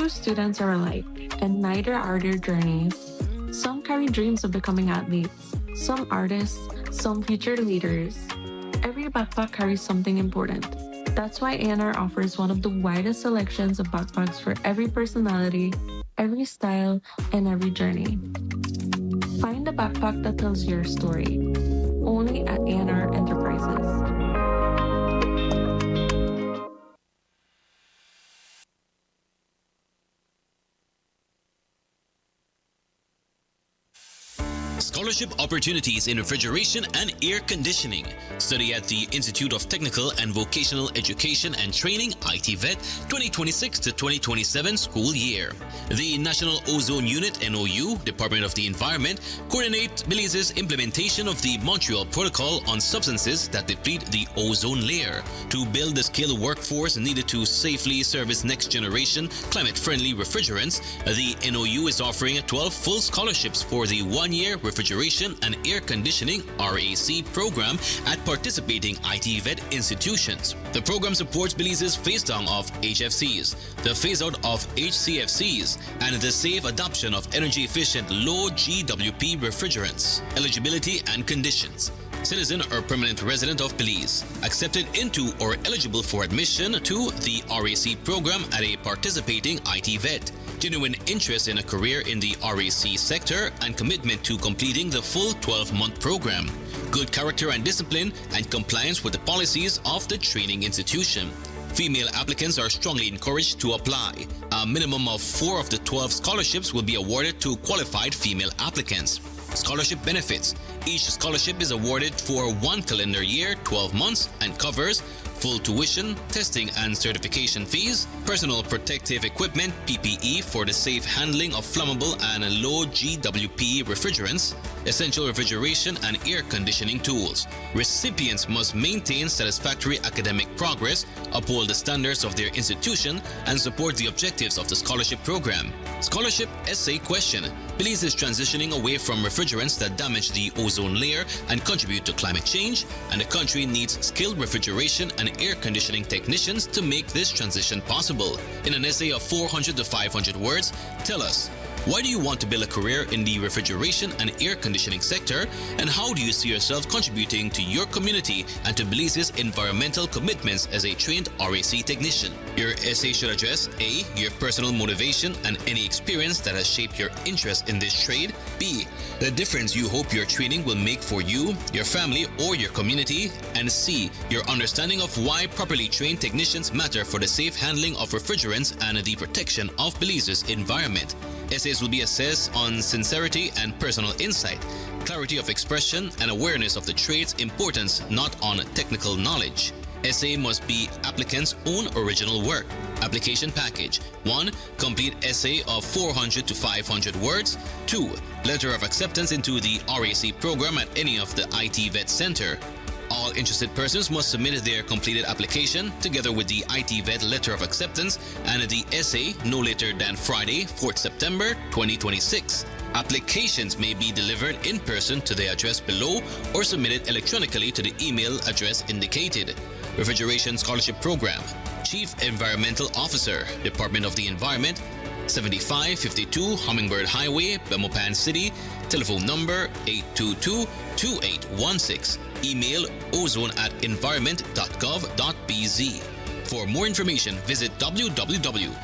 two students are alike, and neither are their journeys. Some carry dreams of becoming athletes, some artists, some future leaders. Every backpack carries something important. That's why ANR offers one of the widest selections of backpacks for every personality, every style, and every journey. Find the backpack that tells your story. Only at ANR Enterprises. Scholarship opportunities in refrigeration and air conditioning. Study at the Institute of Technical and Vocational Education and Training, ITVET, 2026 to 2027 school year. The National Ozone Unit, NOU, Department of the Environment, coordinate Belize's implementation of the Montreal Protocol on substances that deplete the ozone layer to build the skilled workforce needed to safely service next-generation climate-friendly refrigerants. The NOU is offering 12 full scholarships for the one-year Refrigeration and Air Conditioning RAC program at participating ITVET institutions. The program supports Belize's phase-down of HFCs, the phase-out of HCFCs, and the safe adoption of energy-efficient low GWP refrigerants. Eligibility and conditions. Citizen or permanent resident of Belize, accepted into or eligible for admission to the RAC program at a participating ITVET. Genuine interest in a career in the RAC sector and commitment to completing the full 12-month program. Good character and discipline and compliance with the policies of the training institution. Female applicants are strongly encouraged to apply. A minimum of 4 of the 12 scholarships will be awarded to qualified female applicants. Scholarship benefits. Each scholarship is awarded for 1 calendar year, 12 months, and covers full tuition, testing and certification fees, personal protective equipment PPE for the safe handling of flammable and low GWP refrigerants, essential refrigeration and air conditioning tools. Recipients must maintain satisfactory academic progress, uphold the standards of their institution, and support the objectives of the scholarship program. Scholarship essay question. Belize is transitioning away from refrigerants that damage the ozone layer and contribute to climate change, and the country needs skilled refrigeration and air conditioning technicians to make this transition possible. In an essay of 400 to 500 words, tell us, why do you want to build a career in the refrigeration and air conditioning sector, and how do you see yourself contributing to your community and to Belize's environmental commitments as a trained RAC technician? Your essay should address A. Your personal motivation and any experience that has shaped your interest in this trade. B. The difference you hope your training will make for you, your family, or your community. And C. Your understanding of why properly trained technicians matter for the safe handling of refrigerants and the protection of Belize's environment. Essays will be assessed on sincerity and personal insight, clarity of expression, and awareness of the trade's importance, not on technical knowledge. Essay must be applicant's own original work. Application package. 1. Complete essay of 400 to 500 words. 2. Letter of acceptance into the RAC program at any of the ITVET Center. All interested persons must submit their completed application together with the ITVET letter of acceptance and the essay no later than Friday, 4th September 2026. Applications may be delivered in person to the address below or submitted electronically to the email address indicated. Refrigeration Scholarship Program. Chief Environmental Officer, Department of the Environment, 7552 Hummingbird Highway, Belmopan City. Telephone number 822-2816. Email ozone@environment.gov.bz. For more information, visit www.doe.gov.bz.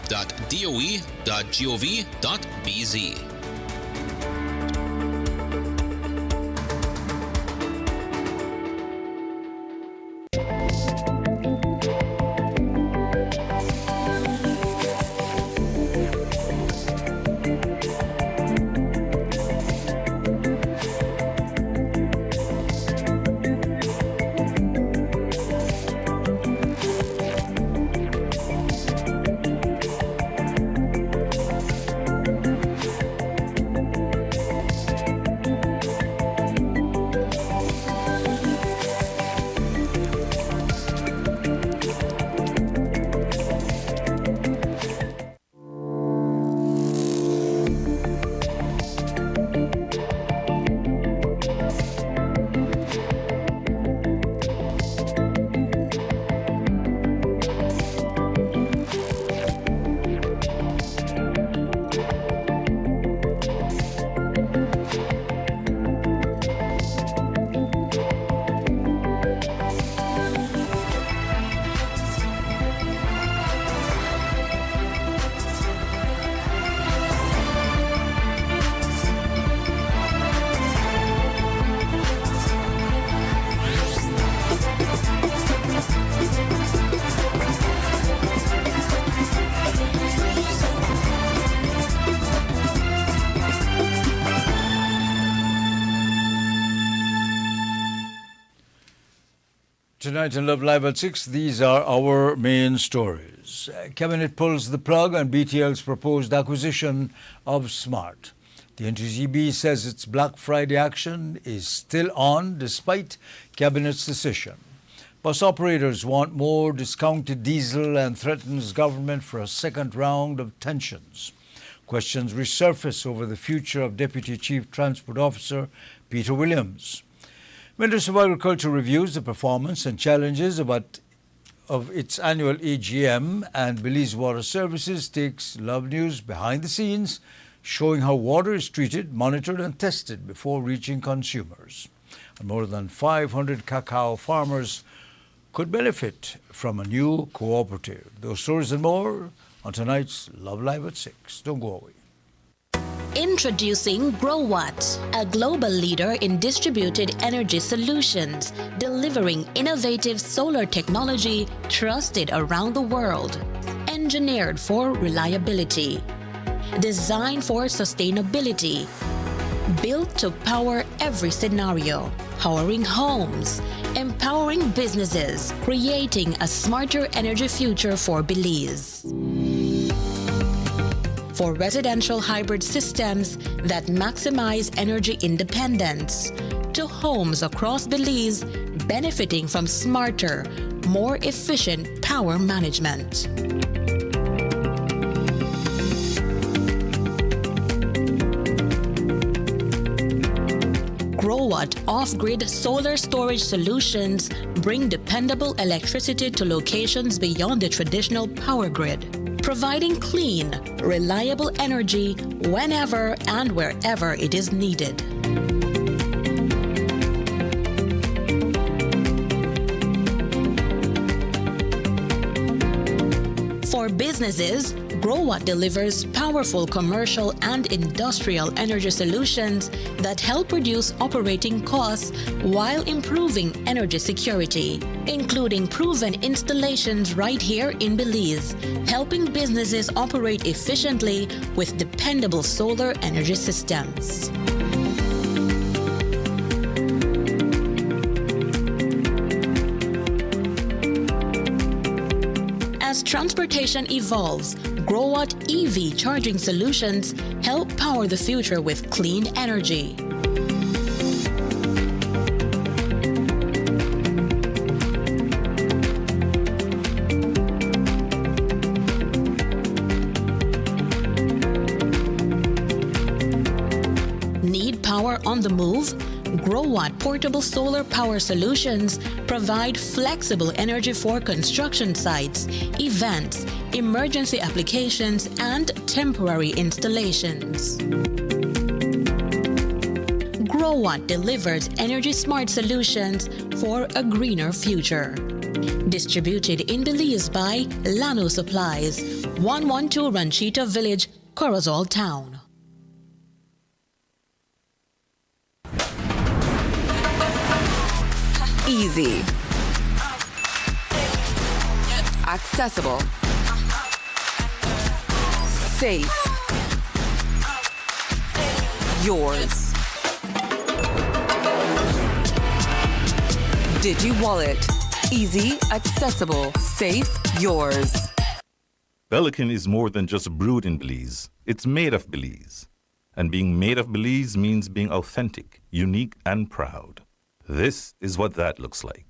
Tonight in Love Live at 6, these are our main stories. Cabinet pulls the plug on BTL's proposed acquisition of Smart. The NTCB says its Black Friday action is still on despite Cabinet's decision. Bus operators want more discounted diesel and threatens government for a second round of tensions. Questions resurface over the future of Deputy Chief Transport Officer Peter Williams. Ministry of Agriculture reviews the performance and challenges of its annual AGM, and Belize Water Services takes Love News behind the scenes, showing how water is treated, monitored and tested before reaching consumers. And more than 500 cacao farmers could benefit from a new cooperative. Those stories and more on tonight's Love Live at 6. Don't go away. Introducing GrowWatt, a global leader in distributed energy solutions, delivering innovative solar technology trusted around the world. Engineered for reliability, designed for sustainability, built to power every scenario, powering homes, empowering businesses, creating a smarter energy future for Belize. For residential hybrid systems that maximize energy independence, to homes across Belize benefiting from smarter, more efficient power management. GrowWatt off-grid solar storage solutions bring dependable electricity to locations beyond the traditional power grid, providing clean, reliable energy whenever and wherever it is needed. For businesses, GrowWatt delivers powerful commercial and industrial energy solutions that help reduce operating costs while improving energy security, including proven installations right here in Belize, helping businesses operate efficiently with dependable solar energy systems. As transportation evolves, GrowWatt EV charging solutions help power the future with clean energy. Need power on the move? GrowWatt portable solar power solutions provide flexible energy for construction sites, events, emergency applications, and temporary installations. GrowWatt delivers energy smart solutions for a greener future. Distributed in Belize by Lano Supplies, 112 Ranchita Village, Corozal Town. Easy. Accessible. Safe. Yours. DigiWallet. Easy, accessible, safe, yours. Pelican is more than just brewed in Belize. It's made of Belize. And being made of Belize means being authentic, unique, and proud. This is what that looks like.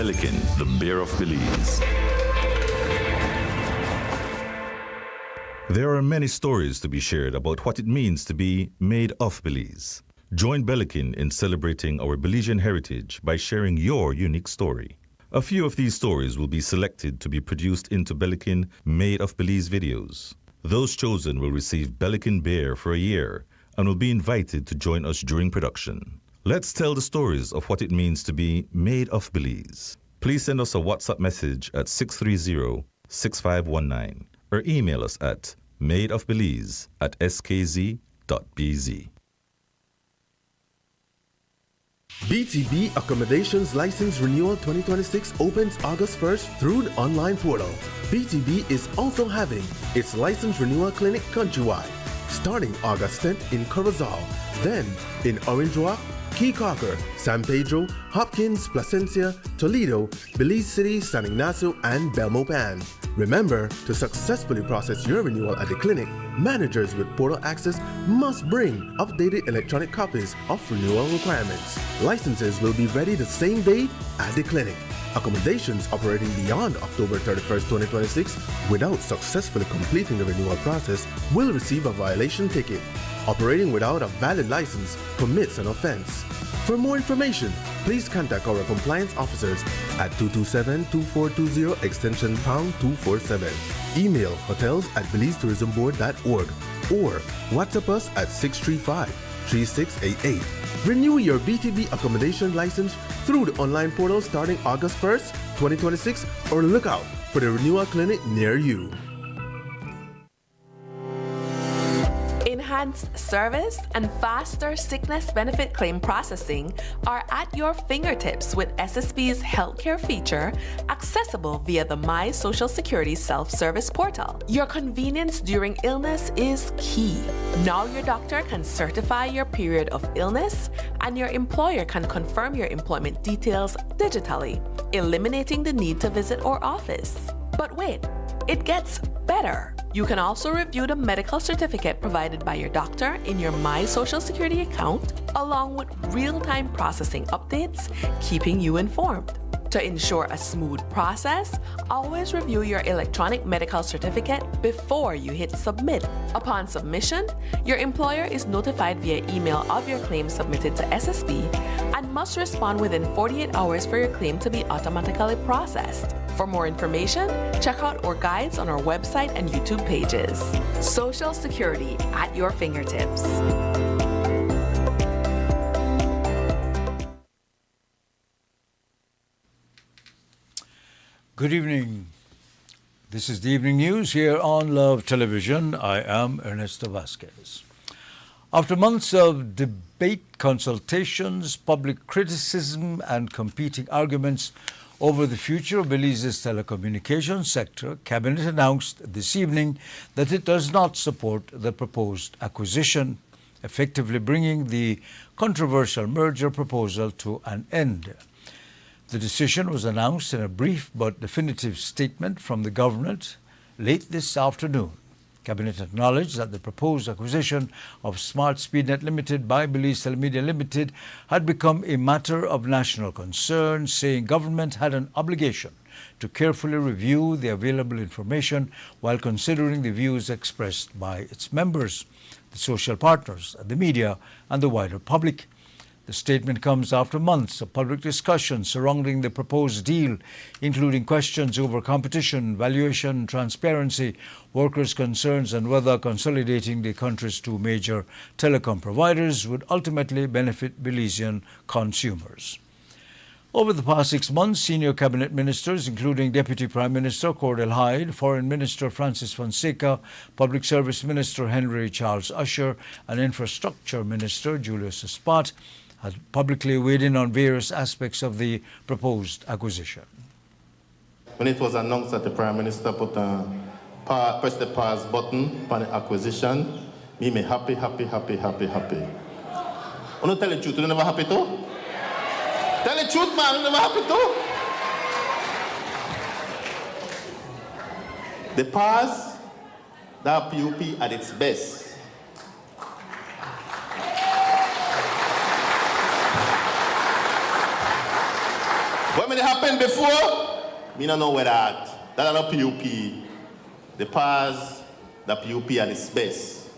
Pelican, the bear of Belize. There are many stories to be shared about what it means to be made of Belize. Join Pelican in celebrating our Belizean heritage by sharing your unique story. A few of these stories will be selected to be produced into Pelican Made of Belize videos. Those chosen will receive Pelican Bear for a year and will be invited to join us during production. Let's tell the stories of what it means to be made of Belize. Please send us a WhatsApp message at 630-6519 or email us at madeofbelize@skz.bz. BTB Accommodations License Renewal 2026 opens August 1st through the online portal. BTB is also having its license renewal clinic countrywide, starting August 10th in Corozal, then in Orange Walk, Key Cocker, San Pedro, Hopkins, Placencia, Toledo, Belize City, San Ignacio, and Belmopan. Remember, to successfully process your renewal at the clinic, managers with portal access must bring updated electronic copies of renewal requirements. Licenses will be ready the same day at the clinic. Accommodations operating beyond October 31st, 2026 without successfully completing the renewal process will receive a violation ticket. Operating without a valid license commits an offense. For more information, please contact our compliance officers at 227-2420 extension #247. Email hotels@belizetourismboard.org or WhatsApp us at 635-3688. Renew your BTB accommodation license through the online portal starting August 1st, 2026 or look out for the renewal clinic near you. Enhanced service and faster sickness benefit claim processing are at your fingertips with SSB's healthcare feature accessible via the My Social Security self-service portal. Your convenience during illness is key. Now your doctor can certify your period of illness and your employer can confirm your employment details digitally, eliminating the need to visit our office. But wait, it gets better. You can also review the medical certificate provided by your doctor in your My Social Security account, along with real-time processing updates, keeping you informed. To ensure a smooth process, always review your electronic medical certificate before you hit submit. Upon submission, your employer is notified via email of your claim submitted to SSB and must respond within 48 hours for your claim to be automatically processed. For more information, check out our guides on our website and YouTube pages. Social Security at your fingertips. Good evening. This is the evening news here on Love Television. I am Ernesto Vasquez. After months of debate, consultations, public criticism, and competing arguments over the future of Belize's telecommunications sector, Cabinet announced this evening that it does not support the proposed acquisition, effectively bringing the controversial merger proposal to an end. The decision was announced in a brief but definitive statement from the government late this afternoon. Cabinet acknowledged that the proposed acquisition of Smart Speednet Limited by Belize Telemedia Limited had become a matter of national concern, saying government had an obligation to carefully review the available information while considering the views expressed by its members, the social partners, the media, and the wider public. The statement comes after months of public discussion surrounding the proposed deal, including questions over competition, valuation, transparency, workers' concerns, and whether consolidating the country's two major telecom providers would ultimately benefit Belizean consumers. Over the past 6 months, senior cabinet ministers, including Deputy Prime Minister Cordell Hyde, Foreign Minister Francis Fonseca, Public Service Minister Henry Charles Usher, and Infrastructure Minister Julius Espat, had publicly weighed in on various aspects of the proposed acquisition. When it was announced that the Prime Minister press the pause button on the acquisition, me happy. Wanna tell the truth, you never happy too? Tell the truth, man, you never happy too? The pause, that PUP at its best. When it happened before, me don't know where that. That are the PUP. The PAS, the PUP at its best.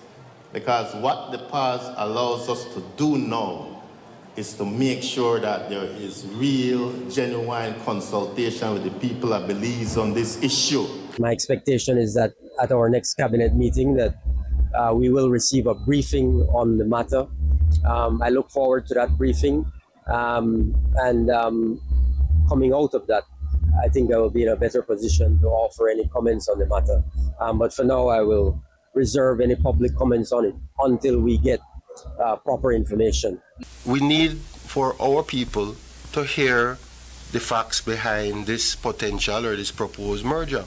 Because what the PAS allows us to do now is to make sure that there is real, genuine consultation with the people of Belize on this issue. My expectation is that at our next cabinet meeting that we will receive a briefing on the matter. I look forward to that briefing, and coming out of that, I think I will be in a better position to offer any comments on the matter. But for now, I will reserve any public comments on it until we get proper information. We need for our people to hear the facts behind this potential or this proposed merger.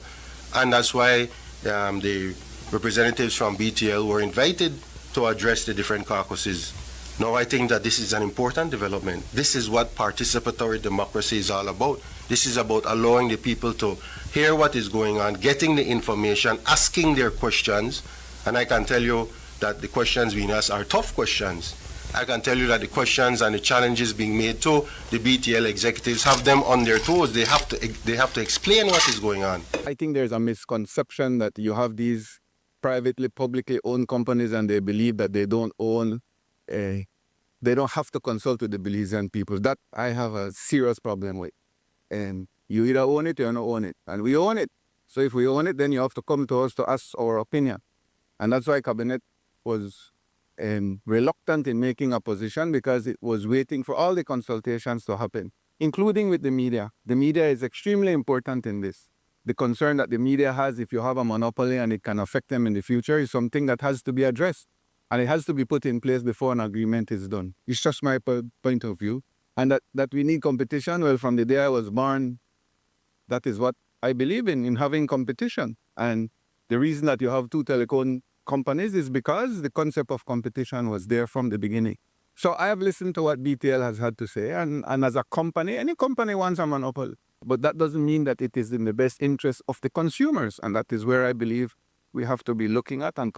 And that's why the representatives from BTL were invited to address the different caucuses. Now, I think that this is an important development. This is what participatory democracy is all about. This is about allowing the people to hear what is going on, getting the information, asking their questions. And I can tell you that the questions being asked are tough questions. I can tell you that the questions and the challenges being made to the BTL executives have them on their toes. They have to explain what is going on. I think there's a misconception that you have these privately, publicly owned companies and they believe that they don't own they don't have to consult with the Belizean people. That I have a serious problem with. And you either own it or you don't own it. And we own it. So if we own it, then you have to come to us to ask our opinion. And that's why Cabinet was reluctant in making a position, because it was waiting for all the consultations to happen, including with the media. The media is extremely important in this. The concern that the media has if you have a monopoly and it can affect them in the future is something that has to be addressed. And it has to be put in place before an agreement is done. It's just my point of view. And that we need competition, well, from the day I was born, that is what I believe in having competition. And the reason that you have two telecom companies is because the concept of competition was there from the beginning. So I have listened to what BTL has had to say, and as a company, any company wants a monopoly. But that doesn't mean that it is in the best interest of the consumers, and that is where I believe we have to be looking at. And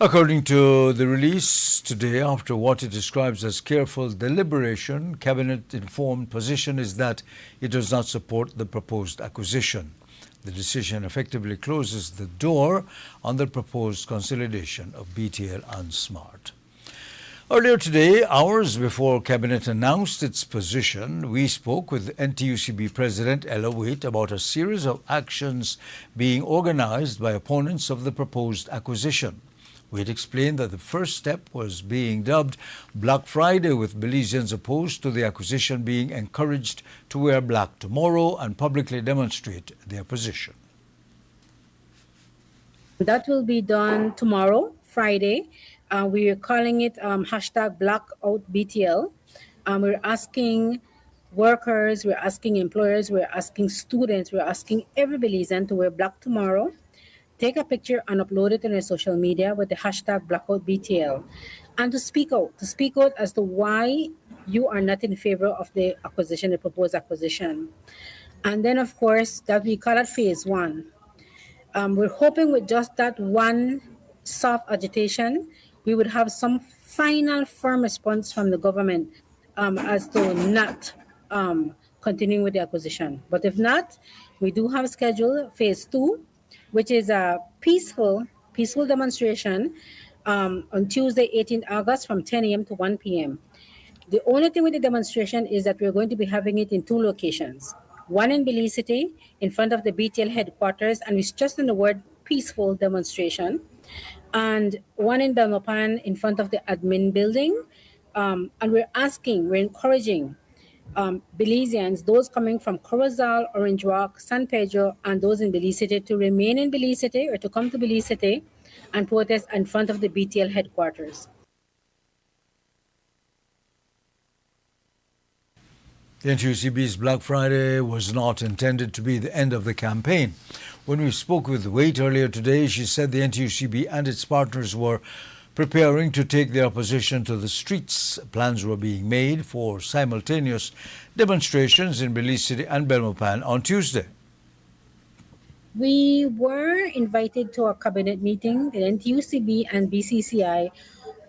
according to the release today, after what it describes as careful deliberation, Cabinet informed position is that it does not support the proposed acquisition. The decision effectively closes the door on the proposed consolidation of BTL and Smart. Earlier today, hours before Cabinet announced its position, we spoke with NTUCB President Ella Waite about a series of actions being organized by opponents of the proposed acquisition. Waite explained that the first step was being dubbed Black Friday, with Belizeans opposed to the acquisition being encouraged to wear black tomorrow and publicly demonstrate their position. That will be done tomorrow, Friday. We are calling it hashtag BlackoutBTL. We're asking workers, we're asking employers, we're asking students, we're asking every Belizean to wear black tomorrow. Take a picture and upload it on your social media with the hashtag BlackoutBTL, and to speak out as to why you are not in favor of the acquisition, the proposed acquisition. And then, of course, that we call it phase one. We're hoping with just that one soft agitation, we would have some final firm response from the government as to not continuing with the acquisition. But if not, we do have scheduled phase two, which is a peaceful demonstration on Tuesday, 18th August from 10 a.m. to 1 p.m. The only thing with the demonstration is that we're going to be having it in two locations. One in Belize City, in front of the BTL headquarters, and it's just in the word peaceful demonstration. And one in Belmopan, in front of the admin building. And we're encouraging Belizeans, those coming from Corozal, Orange Rock, San Pedro, and those in Belize City to remain in Belize City or to come to Belize City and protest in front of the BTL headquarters. The NTUCB's Black Friday was not intended to be the end of the campaign. When we spoke with Waite earlier today, she said the NTUCB and its partners were preparing to take their opposition to the streets. Plans were being made for simultaneous demonstrations in Belize City and Belmopan on Tuesday. We were invited to a cabinet meeting, the NTUCB and BCCI,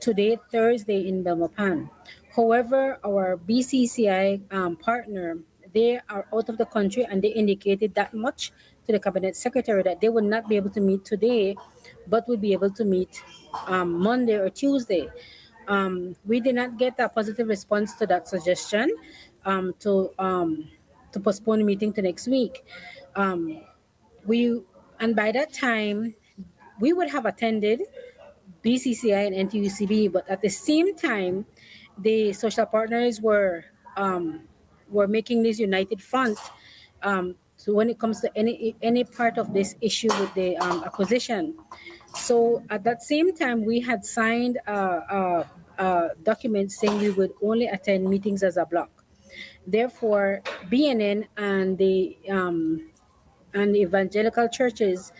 today, Thursday, in Belmopan. However, our BCCI partner, they are out of the country, and they indicated that much to the cabinet secretary that they would not be able to meet today, but would be able to meet Monday or Tuesday. We did not get a positive response to that suggestion to postpone the meeting to next week. And by that time, we would have attended BCCI and NTUCB, but at the same time, the social partners were making this united front. So when it comes to any part of this issue with the acquisition, so at that same time, we had signed a document saying we would only attend meetings as a block. Therefore, BNN and the evangelical churches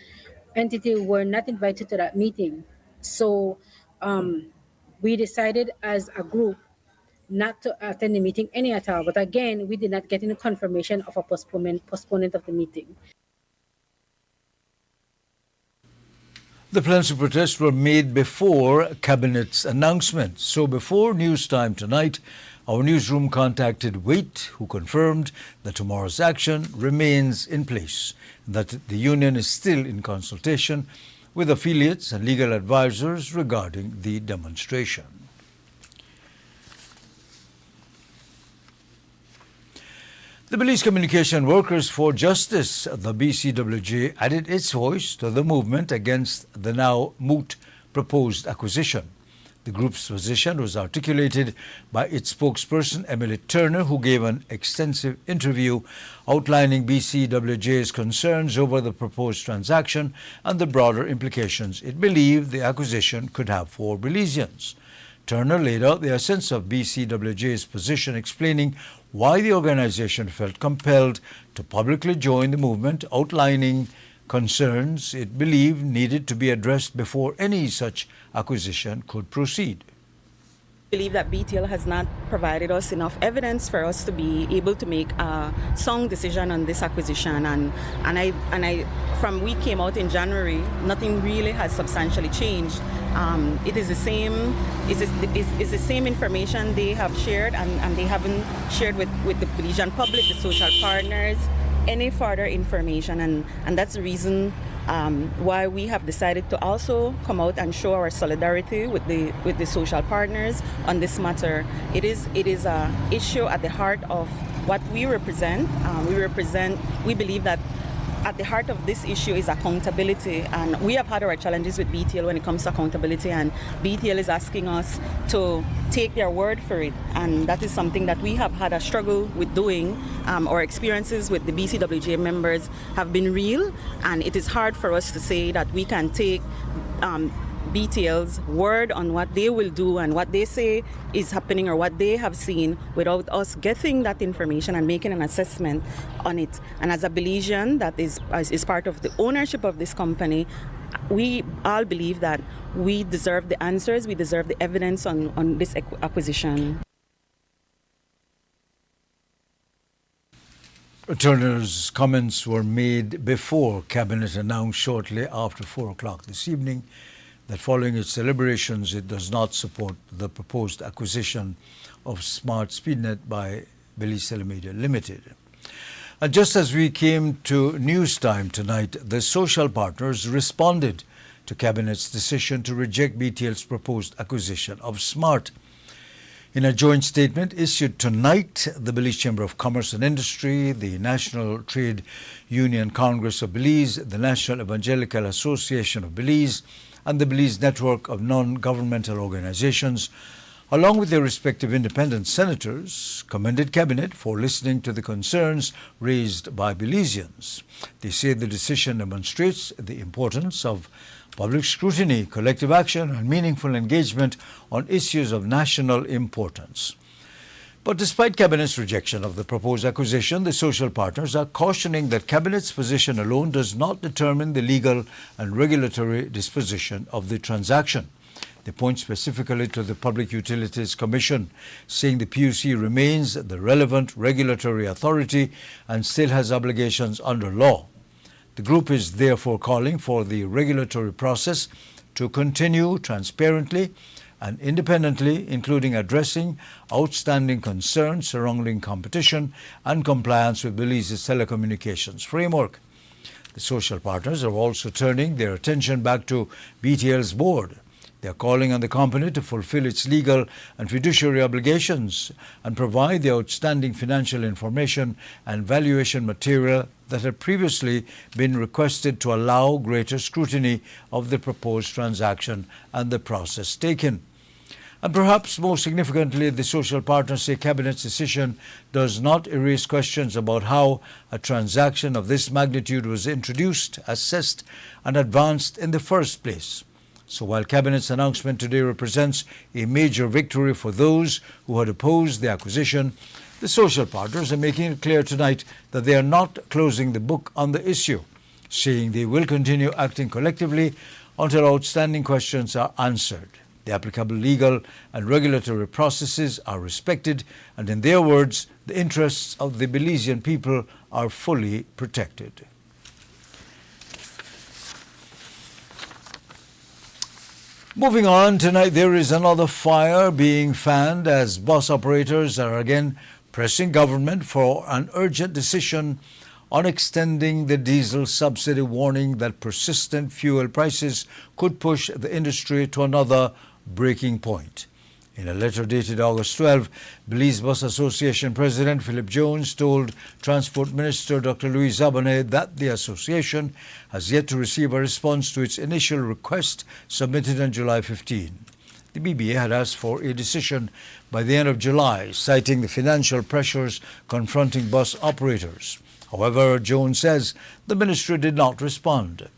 entity were not invited to that meeting. So we decided as a group not to attend the meeting any at all. But again, we did not get any confirmation of a postponement of the meeting. The plans to protest were made before Cabinet's announcement. So before news time tonight, our newsroom contacted Waite, who confirmed that tomorrow's action remains in place, and that the union is still in consultation with affiliates and legal advisors regarding the demonstration. The Belize Communication Workers for Justice, the BCWJ, added its voice to the movement against the now moot proposed acquisition. The group's position was articulated by its spokesperson, Emily Turner, who gave an extensive interview outlining BCWJ's concerns over the proposed transaction and the broader implications it believed the acquisition could have for Belizeans. Turner laid out the essence of BCWJ's position, explaining why the organization felt compelled to publicly join the movement, outlining concerns it believed needed to be addressed before any such acquisition could proceed. I believe that BTL has not provided us enough evidence for us to be able to make a sound decision on this acquisition, and I from we came out in January, nothing really has substantially changed. It is the same. It's the same information they have shared, and they haven't shared with the Belizean public, the social partners, any further information, and that's the reason why we have decided to also come out and show our solidarity with the social partners on this matter. It is a issue at the heart of what we represent. We believe that at the heart of this issue is accountability, and we have had our challenges with BTL when it comes to accountability, and BTL is asking us to take their word for it, and that is something that we have had a struggle with doing. Our experiences with the BCWJ members have been real, and it is hard for us to say that we can take BTL's word on what they will do and what they say is happening or what they have seen without us getting that information and making an assessment on it. And as a Belizean that is part of the ownership of this company, we all believe that we deserve the answers, we deserve the evidence on this acquisition. Turner's comments were made before Cabinet announced shortly after 4 o'clock this evening that following its deliberations, it does not support the proposed acquisition of Smart Speednet by Belize Telemedia Limited. And just as we came to news time tonight, the social partners responded to Cabinet's decision to reject BTL's proposed acquisition of Smart. In a joint statement issued tonight, the Belize Chamber of Commerce and Industry, the National Trade Union Congress of Belize, the National Evangelical Association of Belize, and the Belize Network of Non-Governmental Organizations, along with their respective independent senators, commended Cabinet for listening to the concerns raised by Belizeans. They say the decision demonstrates the importance of public scrutiny, collective action, and meaningful engagement on issues of national importance. But despite Cabinet's rejection of the proposed acquisition, the social partners are cautioning that Cabinet's position alone does not determine the legal and regulatory disposition of the transaction. They point specifically to the Public Utilities Commission, saying the PUC remains the relevant regulatory authority and still has obligations under law. The group is therefore calling for the regulatory process to continue transparently and independently, including addressing outstanding concerns surrounding competition and compliance with Belize's telecommunications framework. The social partners are also turning their attention back to BTL's board. They are calling on the company to fulfill its legal and fiduciary obligations and provide the outstanding financial information and valuation material that had previously been requested to allow greater scrutiny of the proposed transaction and the process taken. And perhaps most significantly, the social partners say Cabinet's decision does not erase questions about how a transaction of this magnitude was introduced, assessed, and advanced in the first place. So while Cabinet's announcement today represents a major victory for those who had opposed the acquisition, the social partners are making it clear tonight that they are not closing the book on the issue, saying they will continue acting collectively until outstanding questions are answered. The applicable legal and regulatory processes are respected, and in their words, the interests of the Belizean people are fully protected. Moving on, tonight there is another fire being fanned as bus operators are again pressing government for an urgent decision on extending the diesel subsidy, warning that persistent fuel prices could push the industry to another breaking point. In a letter dated August 12, Belize Bus Association President Philip Jones told Transport Minister Dr. Louis Zabane that the association has yet to receive a response to its initial request submitted on July 15. The BBA had asked for a decision by the end of July, citing the financial pressures confronting bus operators. However, Jones says the ministry did not respond.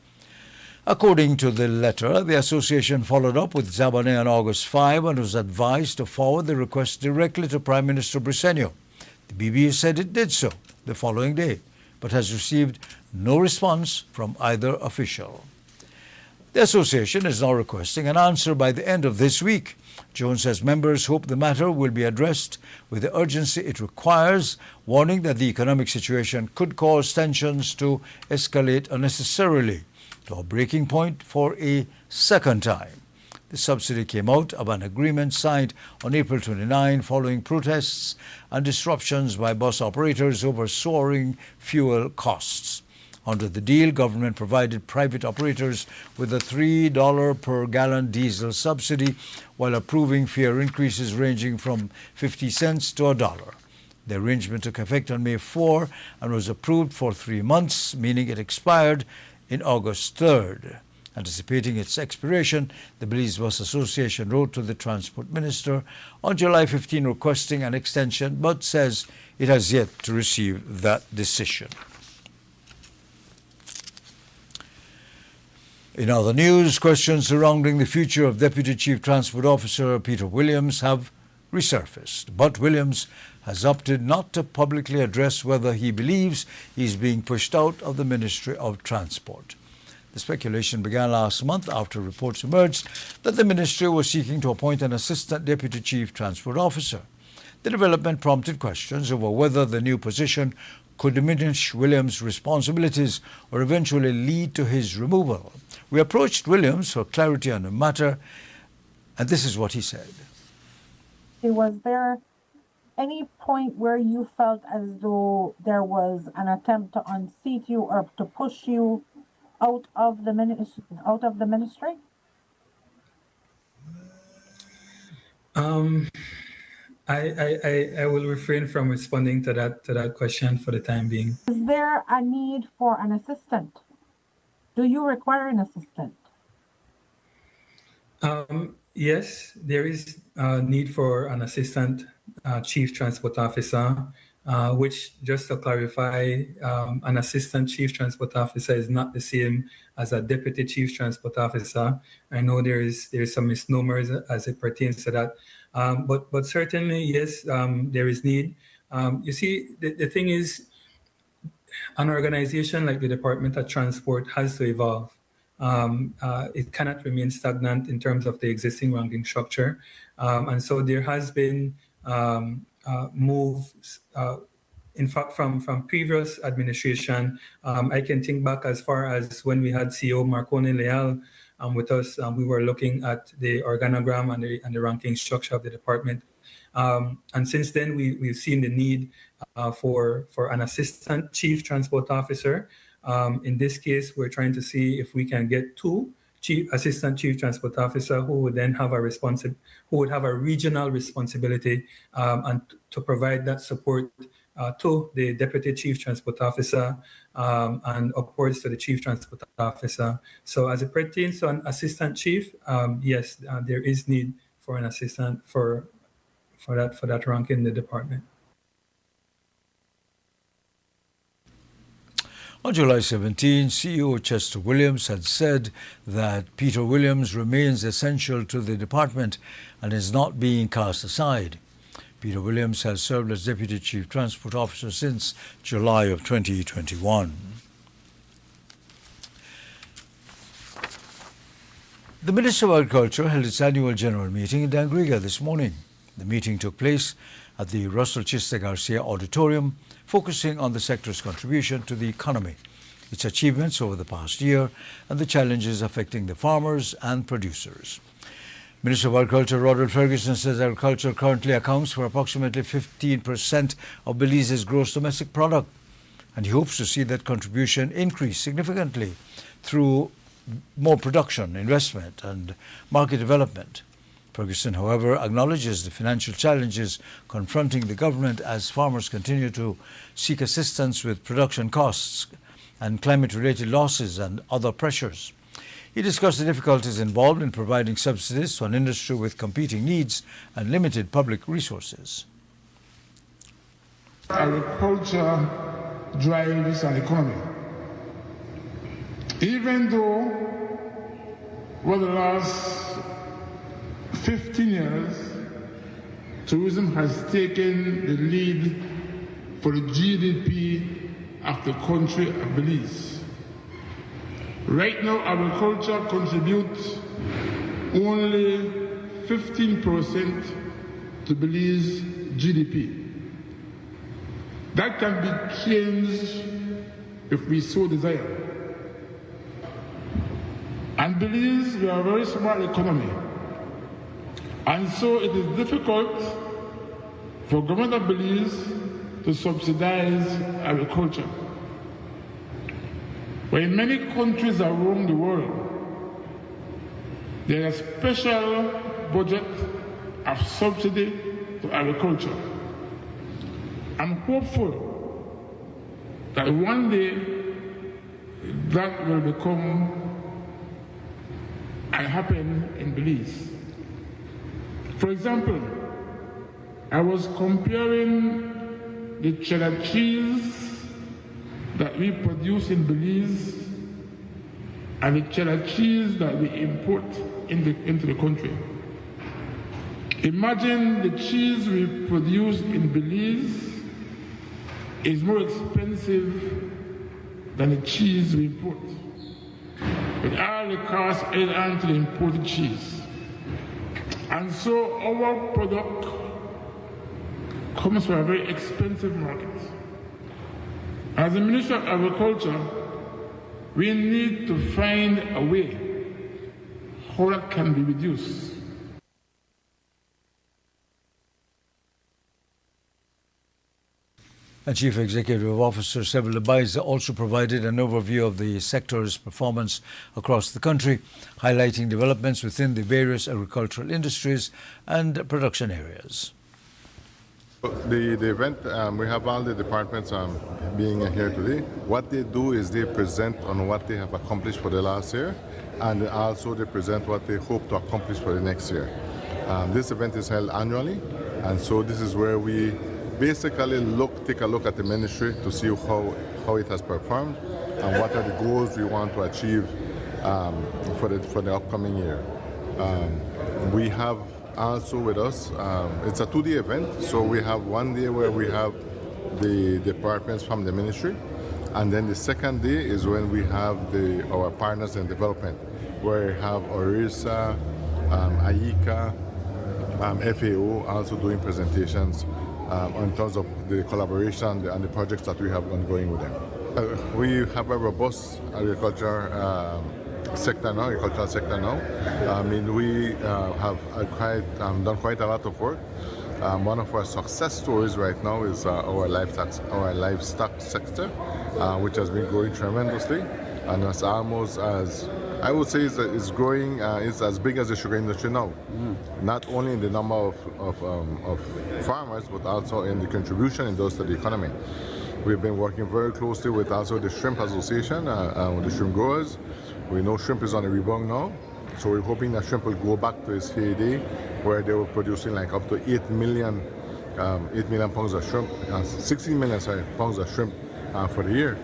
According to the letter, the association followed up with Zabane on August 5 and was advised to forward the request directly to Prime Minister Briceño. The BBA said it did so the following day, but has received no response from either official. The association is now requesting an answer by the end of this week. Jones says members hope the matter will be addressed with the urgency it requires, warning that the economic situation could cause tensions to escalate unnecessarily to a breaking point for a second time. The subsidy came out of an agreement signed on April 29 following protests and disruptions by bus operators over soaring fuel costs. Under the deal, government provided private operators with a $3 per gallon diesel subsidy while approving fare increases ranging from 50 cents to $1. The arrangement took effect on May 4 and was approved for 3 months, meaning it expired in August 3rd. Anticipating its expiration, the Belize Bus Association wrote to the Transport Minister on July 15 requesting an extension, but says it has yet to receive that decision. In other news, questions surrounding the future of Deputy Chief Transport Officer Peter Williams have resurfaced, but Williams has opted not to publicly address whether he believes he is being pushed out of the Ministry of Transport. The speculation began last month after reports emerged that the ministry was seeking to appoint an Assistant Deputy Chief Transport Officer. The development prompted questions over whether the new position could diminish Williams' responsibilities or eventually lead to his removal. We approached Williams for clarity on the matter, and this is what he said. Was there any point where you felt as though there was an attempt to unseat you or to push you out of the ministry? I will refrain from responding to that question for the time being. Is there a need for an assistant? Do you require an assistant? Yes, there is a need for an Assistant Chief Transport Officer, which, just to clarify, an Assistant Chief Transport Officer is not the same as a Deputy Chief Transport Officer. I know there's some misnomers as it pertains to that, but certainly, yes, there is need. You see, the thing is, an organization like the Department of Transport has to evolve. It cannot remain stagnant in terms of the existing ranking structure. And so there has been moves, in fact, from previous administration. I can think back as far as when we had CEO Marconi Leal with us, we were looking at the organogram and the ranking structure of the department. And since then, we've seen the need for an assistant chief transport officer. In this case, we're trying to see if we can get two assistant chief transport officer who would then have who would have a regional responsibility and to provide that support to the deputy chief transport officer and upwards to the chief transport officer. So as it pertains to an assistant chief, yes, there is need for an assistant for that rank in the department. On July 17, CEO Chester Williams had said that Peter Williams remains essential to the department and is not being cast aside. Peter Williams has served as Deputy Chief Transport Officer since July of 2021. The Minister of Agriculture held its annual general meeting in Dangriga this morning. The meeting took place at the Russell Chiste Garcia Auditorium, focusing on the sector's contribution to the economy, its achievements over the past year, and the challenges affecting the farmers and producers. Minister of Agriculture Roderick Ferguson says agriculture currently accounts for approximately 15% of Belize's gross domestic product, and he hopes to see that contribution increase significantly through more production, investment, and market development. Ferguson, however, acknowledges the financial challenges confronting the government as farmers continue to seek assistance with production costs and climate-related losses and other pressures. He discussed the difficulties involved in providing subsidies to an industry with competing needs and limited public resources. Agriculture drives an economy. Even though over the last 15 years, tourism has taken the lead for the GDP of the country of Belize. Right now, agriculture contributes only 15% to Belize GDP. That can be changed if we so desire. And Belize, we are a very small economy. And so it is difficult for government of Belize to subsidize agriculture. But in many countries around the world, there is a special budget of subsidy to agriculture. I'm hopeful that one day that will happen in Belize. For example, I was comparing the cheddar cheese that we produce in Belize and the cheddar cheese that we import into the country. Imagine the cheese we produce in Belize is more expensive than the cheese we import. With all the costs added on to the imported cheese. And so our product comes from a very expensive market. As the Minister of Agriculture, we need to find a way how that can be reduced. And Chief Executive Officer Seville Baiza also provided an overview of the sector's performance across the country, highlighting developments within the various agricultural industries and production areas. The event, we have all the departments being here today. What they do is they present on what they have accomplished for the last year, and also they present what they hope to accomplish for the next year. This event is held annually, and so this is where we basically take a look at the ministry to see how it has performed and what are the goals we want to achieve for the upcoming year. We have also with us, it's a 2-day event, so we have one day where we have the departments from the ministry, and then the second day is when we have our partners in development, where we have Orisa, AICA, FAO also doing presentations in terms of the collaboration and the projects that we have ongoing with them. We have a robust agriculture sector now, agricultural sector now. I mean, we have done quite a lot of work. One of our success stories right now is our livestock sector, which has been growing tremendously, and it's almost as I would say is growing. It's as big as the sugar industry now. Not only in the number of farmers, but also in the contribution it does to the economy. We've been working very closely with also the Shrimp Association, with the shrimp growers. We know shrimp is on a rebound now, so we're hoping that shrimp will go back to its heyday, where they were producing like up to 8 million pounds of shrimp, 16 million pounds of shrimp for the year.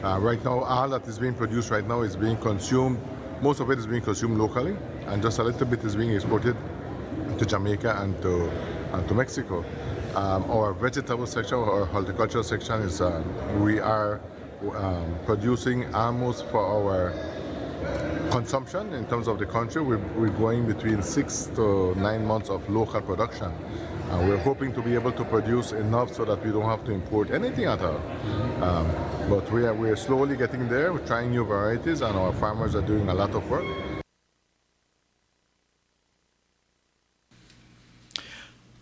Right now, all that is being produced right now is being consumed. Most of it is being consumed locally, and just a little bit is being exported to Jamaica and to Mexico. Our vegetable section, our horticultural section is we are producing almost for our consumption in terms of the country. We're going between 6 to 9 months of local production. We're hoping to be able to produce enough so that we don't have to import anything at all. But we're slowly getting there. We're trying new varieties, and our farmers are doing a lot of work.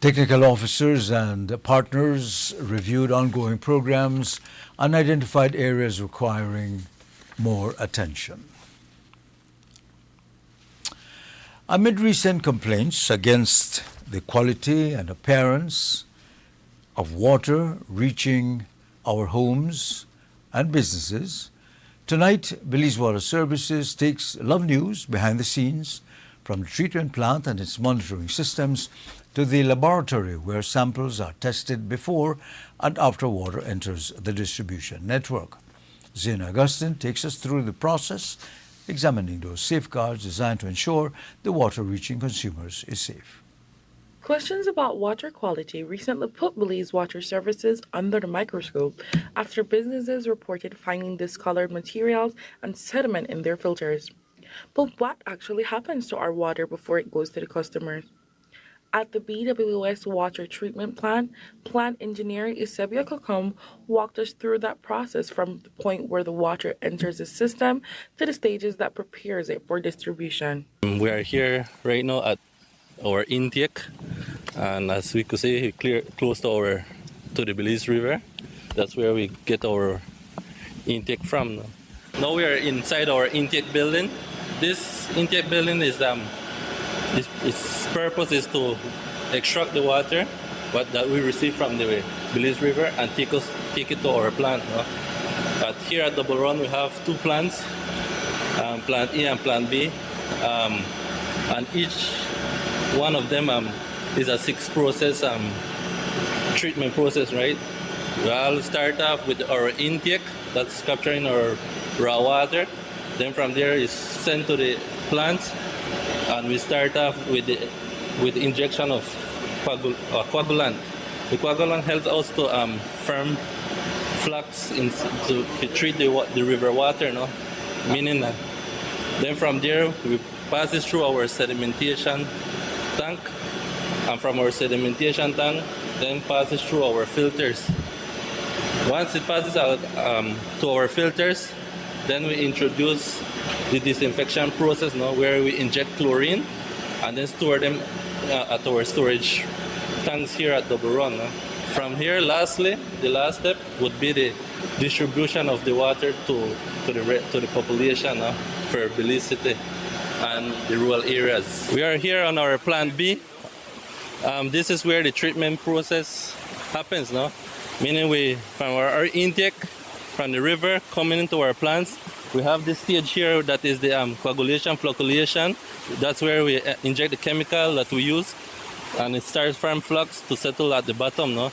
Technical officers and partners reviewed ongoing programs and identified areas requiring more attention. Amid recent complaints against the quality and appearance of water reaching our homes and businesses, tonight Belize Water Services takes Love News behind the scenes, from the treatment plant and its monitoring systems to the laboratory where samples are tested before and after water enters the distribution network. Zena Augustine takes us through the process, examining those safeguards designed to ensure the water reaching consumers is safe. Questions about water quality recently put Belize Water Services under the microscope after businesses reported finding discolored materials and sediment in their filters. But what actually happens to our water before it goes to the customers? At the BWS water treatment plant, plant engineer Isebia Kokom walked us through that process from the point where the water enters the system to the stages that prepares it for distribution. We are here right now at our intake, and as we could see, close to the Belize River. That's where we get our intake from. Now we are inside our intake building. This intake building is its purpose is to extract the water that we receive from the Belize River and take it to our plant. But here at Double Run we have two plants, Plant A and Plant B, and each one of them is a 6-process treatment process, right? We'll start off with our intake, that's capturing our raw water. Then from there is sent to the plants, and we start off with the injection of coagulant. The coagulant helps us to firm flux to treat the river water, no? Meaning that. Then from there we pass it through our sedimentation tank, and from our sedimentation tank then passes through our filters. Once it passes out to our filters, then we introduce the disinfection process, where we inject chlorine and then store them at our storage tanks here at Double Run. From here, lastly, the last step would be the distribution of the water to the population for Belize City and the rural areas. We are here on our Plant B. This is where the treatment process happens, meaning from our intake from the river coming into our plants, we have this stage here that is the coagulation, flocculation. That's where we inject the chemical that we use, and it starts from flux to settle at the bottom.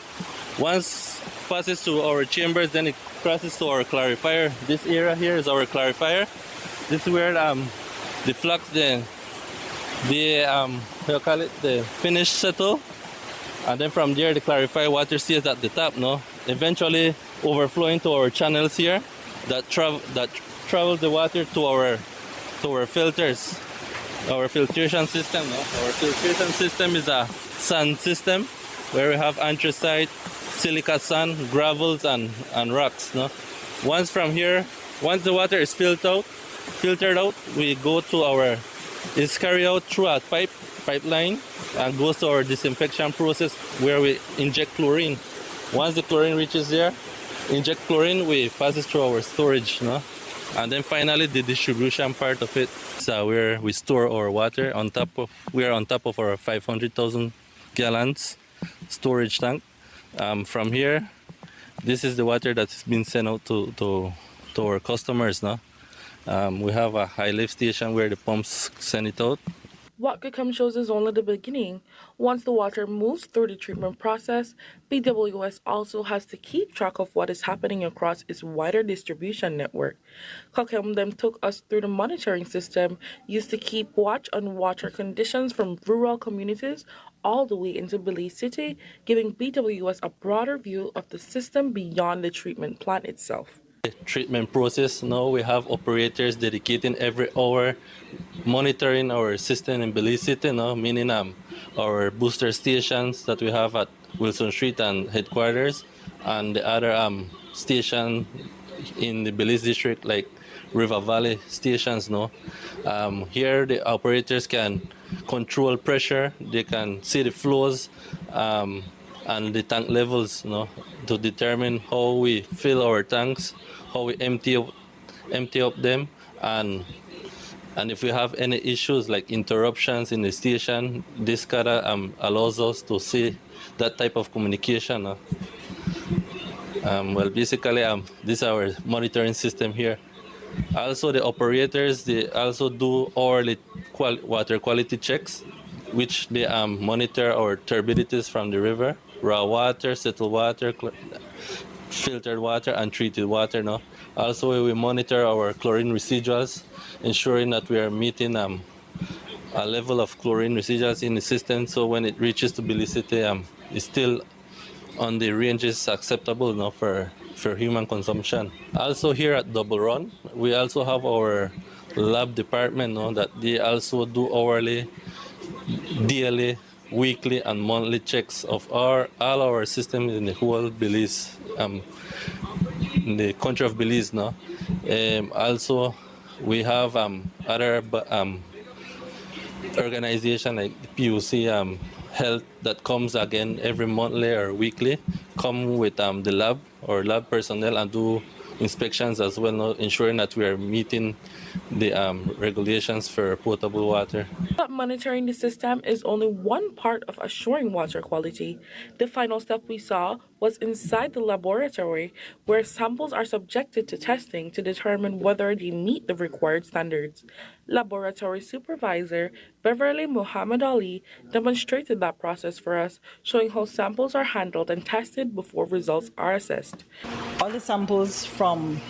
Once it passes to our chambers, then it crosses to our clarifier. This area here is our clarifier. This is where the flux, the finish settle, and then from there the clarified water stays at the top. Eventually overflowing to our channels here that travel the water to our filters, our filtration system. Our filtration system is a sand system where we have anthracite, silica sand, gravels, and rocks. Once the water is filtered out, filtered out, we go to our, it's carried out through a pipeline and goes to our disinfection process where we inject chlorine. Once the chlorine reaches there, inject chlorine, we pass it through our storage, no? And then finally the distribution part of it, so where we store our water on top of, we are on top of our 500,000 gallons storage tank. From here, this is the water that's been sent out to our customers, no? We have a high lift station where the pumps send it out. What could come shows is only the beginning. Once the water moves through the treatment process, BWS also has to keep track of what is happening across its wider distribution network. Kokem then took us through the monitoring system used to keep watch on water conditions from rural communities all the way into Belize City, giving BWS a broader view of the system beyond the treatment plant itself. Treatment process, now we have operators dedicating every hour monitoring our system in Belize City, no? Meaning our booster stations that we have at Wilson Street and headquarters, and the other station in the Belize district like River Valley stations. No, here the operators can control pressure, they can see the flows and the tank levels, no, to determine how we fill our tanks, how we empty up them, and if we have any issues like interruptions in the station, this SCADA allows us to see that type of communication. Well, basically, this is our monitoring system here. Also, the operators, they also do hourly water quality checks, which they monitor our turbidities from the river, raw water, settled water, filtered water, and treated water. No? Also, we monitor our chlorine residuals, ensuring that we are meeting a level of chlorine residuals in the system, so when it reaches to Belize City, it's still on the ranges acceptable, no, for human consumption. Also here at Double Run, we also have our lab department, no, that they also do hourly, daily, weekly, and monthly checks of all our systems in the whole Belize, in the country of Belize. No, also we have other organization like the PUC Health that comes again every monthly or weekly, come with the lab or lab personnel and do inspections as well, no, ensuring that we are meeting the regulations for potable water. But monitoring the system is only one part of assuring water quality. The final step we saw was inside the laboratory, where samples are subjected to testing to determine whether they meet the required standards. Laboratory supervisor Beverly Muhammad Ali demonstrated that process for us, showing how samples are handled and tested before results are assessed. All the samples from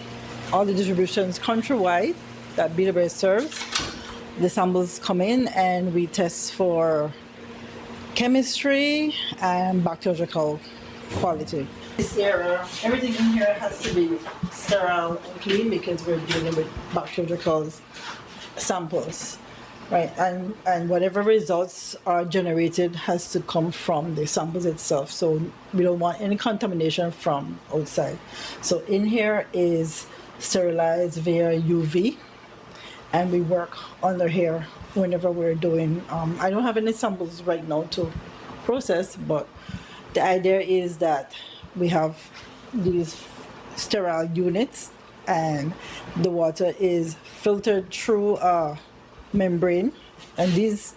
all the distributions countrywide that BWS serves, the samples come in and we test for chemistry and bacteriological quality. This area, everything in here has to be sterile and clean because we're dealing with bacteriological samples, right? And whatever results are generated has to come from the samples itself. So we don't want any contamination from outside. So in here is sterilized via UV, and we work under here whenever we're doing, I don't have any samples right now to process, but the idea is that we have these sterile units and the water is filtered through a membrane, and these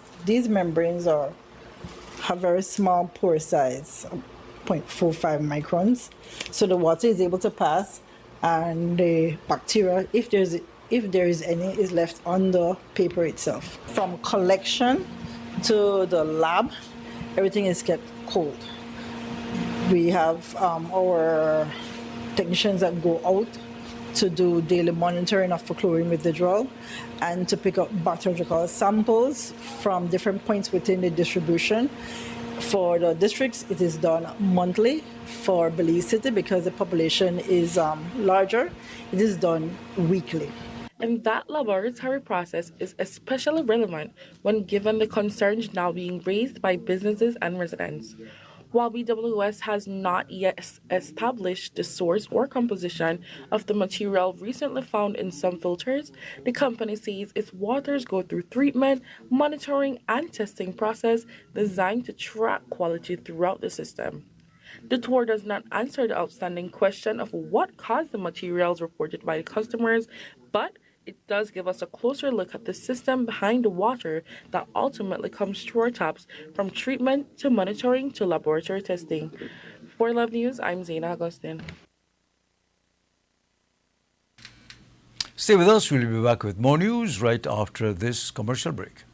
membranes have very small pore size, 0.45 microns, so the water is able to pass and the bacteria, if there is any, is left on the paper itself. From collection to the lab, everything is kept cold. We have our technicians that go out to do daily monitoring of chlorine withdrawal and to pick up bacteriological samples from different points within the distribution. For the districts, it is done monthly. For Belize City, because the population is larger, it is done weekly. And that laboratory process is especially relevant when given the concerns now being raised by businesses and residents. While BWS has not yet established the source or composition of the material recently found in some filters, the company says its waters go through treatment, monitoring, and testing process designed to track quality throughout the system. The tour does not answer the outstanding question of what caused the materials reported by the customers, but it does give us a closer look at the system behind the water that ultimately comes to our taps, from treatment to monitoring to laboratory testing. For Love News, I'm Zaina Agustin. Stay with us. We'll be back with more news right after this commercial break.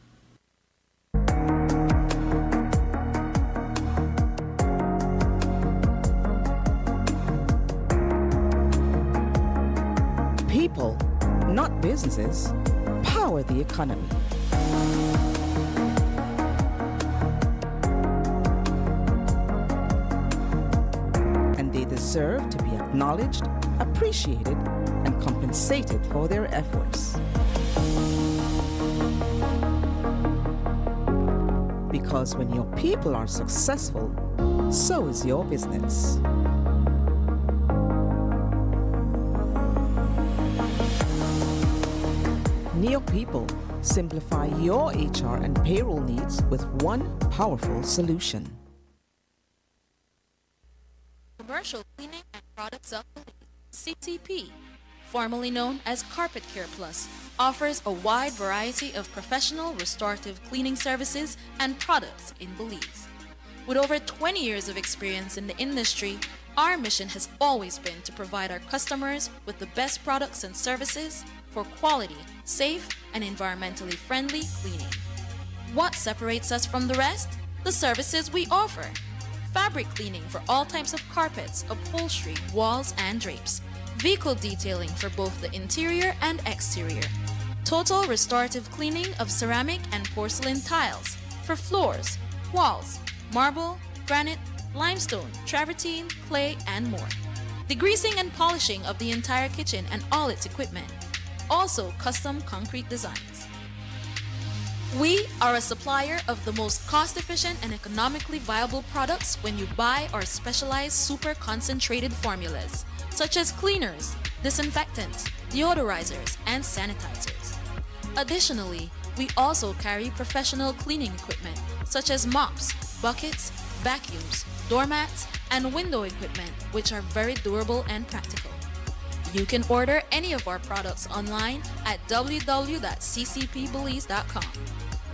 People, not businesses, power the economy. And they deserve to be acknowledged, appreciated, and compensated for their efforts. Because when your people are successful, so is your business. Neo People, simplify your HR and payroll needs with one powerful solution. Commercial Cleaning and Products of Belize, CCP, formerly known as Carpet Care Plus, offers a wide variety of professional restorative cleaning services and products in Belize. With over 20 years of experience in the industry, our mission has always been to provide our customers with the best products and services for quality, safe, and environmentally friendly cleaning. What separates us from the rest? The services we offer. Fabric cleaning for all types of carpets, upholstery, walls, and drapes. Vehicle detailing for both the interior and exterior. Total restorative cleaning of ceramic and porcelain tiles for floors, walls, marble, granite, limestone, travertine, clay, and more. Degreasing and polishing of the entire kitchen and all its equipment. Also custom concrete designs. We are a supplier of the most cost-efficient and economically viable products when you buy our specialized super concentrated formulas, such as cleaners, disinfectants, deodorizers, and sanitizers. Additionally, we also carry professional cleaning equipment, such as mops, buckets, vacuums, doormats, and window equipment, which are very durable and practical. You can order any of our products online at www.ccpbelize.com.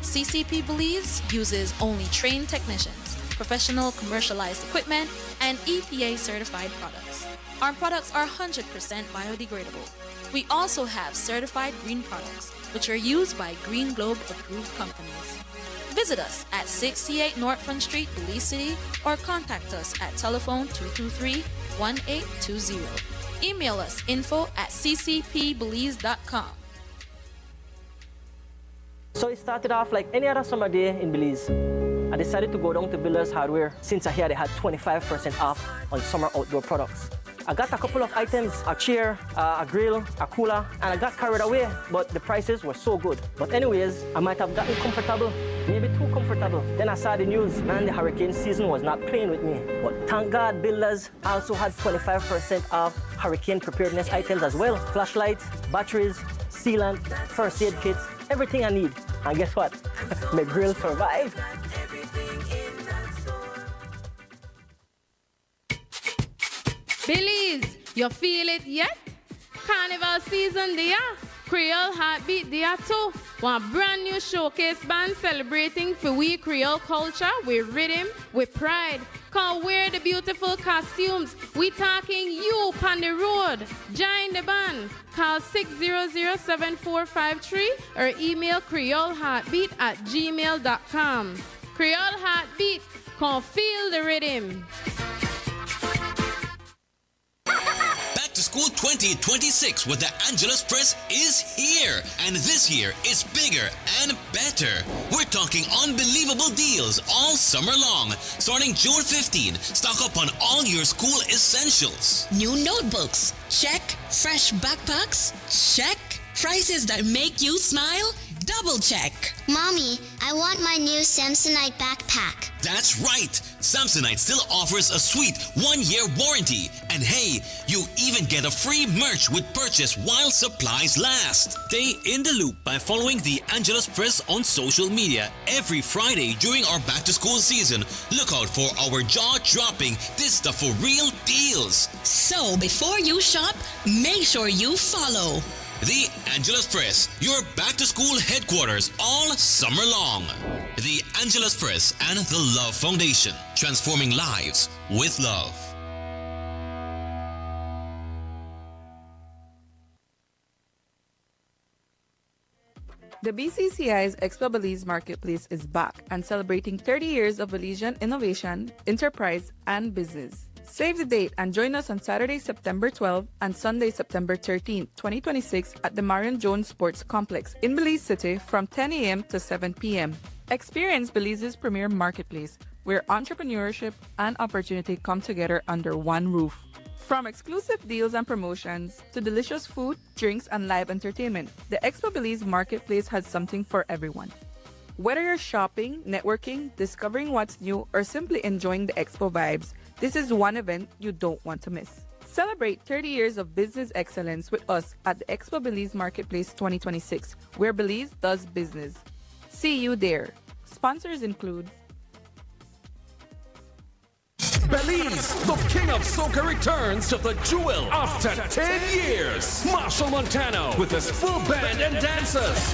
CCP Belize uses only trained technicians, professional commercialized equipment, and EPA certified products. Our products are 100% biodegradable. We also have certified green products, which are used by Green Globe approved companies. Visit us at 68 North Front Street, Belize City, or contact us at telephone 223-1820. Email us info@ccpbelize.com. So it started off like any other summer day in Belize. I decided to go down to Builders Hardware since I heard they had 25% off on summer outdoor products. I got a couple of items, a chair, a grill, a cooler, and I got carried away, but the prices were so good. But anyways, I might have gotten comfortable, maybe too comfortable. Then I saw the news, man, the hurricane season was not playing with me. But thank God Builders also had 25% off hurricane preparedness items as well. Flashlights, batteries, sealant, first aid kits, everything I need. And guess what? My grill survived. Belize, you feel it yet? Carnival season there. Creole Heartbeat there too. One brand new showcase band celebrating for we Creole culture with rhythm, with pride. Come wear the beautiful costumes. We talking you on the road. Join the band. Call 600-7453 or email creoleheartbeat@gmail.com. Creole Heartbeat, come feel the rhythm. Back to School 2026 with the Angelus Press is here. And this year it's bigger and better. We're talking unbelievable deals all summer long. Starting June 15, stock up on all your school essentials. New notebooks? Check. Fresh backpacks? Check. Prices that make you smile? Double check. Mommy, I want my new Samsonite backpack. That's right! Samsonite still offers a sweet 1-year warranty. And hey, you even get a free merch with purchase while supplies last. Stay in the loop by following the Angelus Press on social media. Every Friday during our back-to-school season, look out for our jaw-dropping This Stuff for Real deals. So before you shop, make sure you follow The Angelus Press, your back-to-school headquarters all summer long. The Angelus Press and the Love Foundation, transforming lives with love. The BCCI's Expo Belize Marketplace is back and celebrating 30 years of Belizean innovation, enterprise, and business. Save the date and join us on Saturday, September 12 and Sunday, September 13, 2026 at the Marion Jones Sports Complex in Belize City from 10 a.m. to 7 p.m. Experience Belize's premier marketplace where entrepreneurship and opportunity come together under one roof. From exclusive deals and promotions to delicious food, drinks, and live entertainment, the Expo Belize Marketplace has something for everyone. Whether you're shopping, networking, discovering what's new, or simply enjoying the Expo vibes, this is one event you don't want to miss. Celebrate 30 years of business excellence with us at the Expo Belize Marketplace 2026, where Belize does business. See you there. Sponsors include Belize, the king of soca, returns to the jewel after 10 years. Marshall Montano with his full band and dancers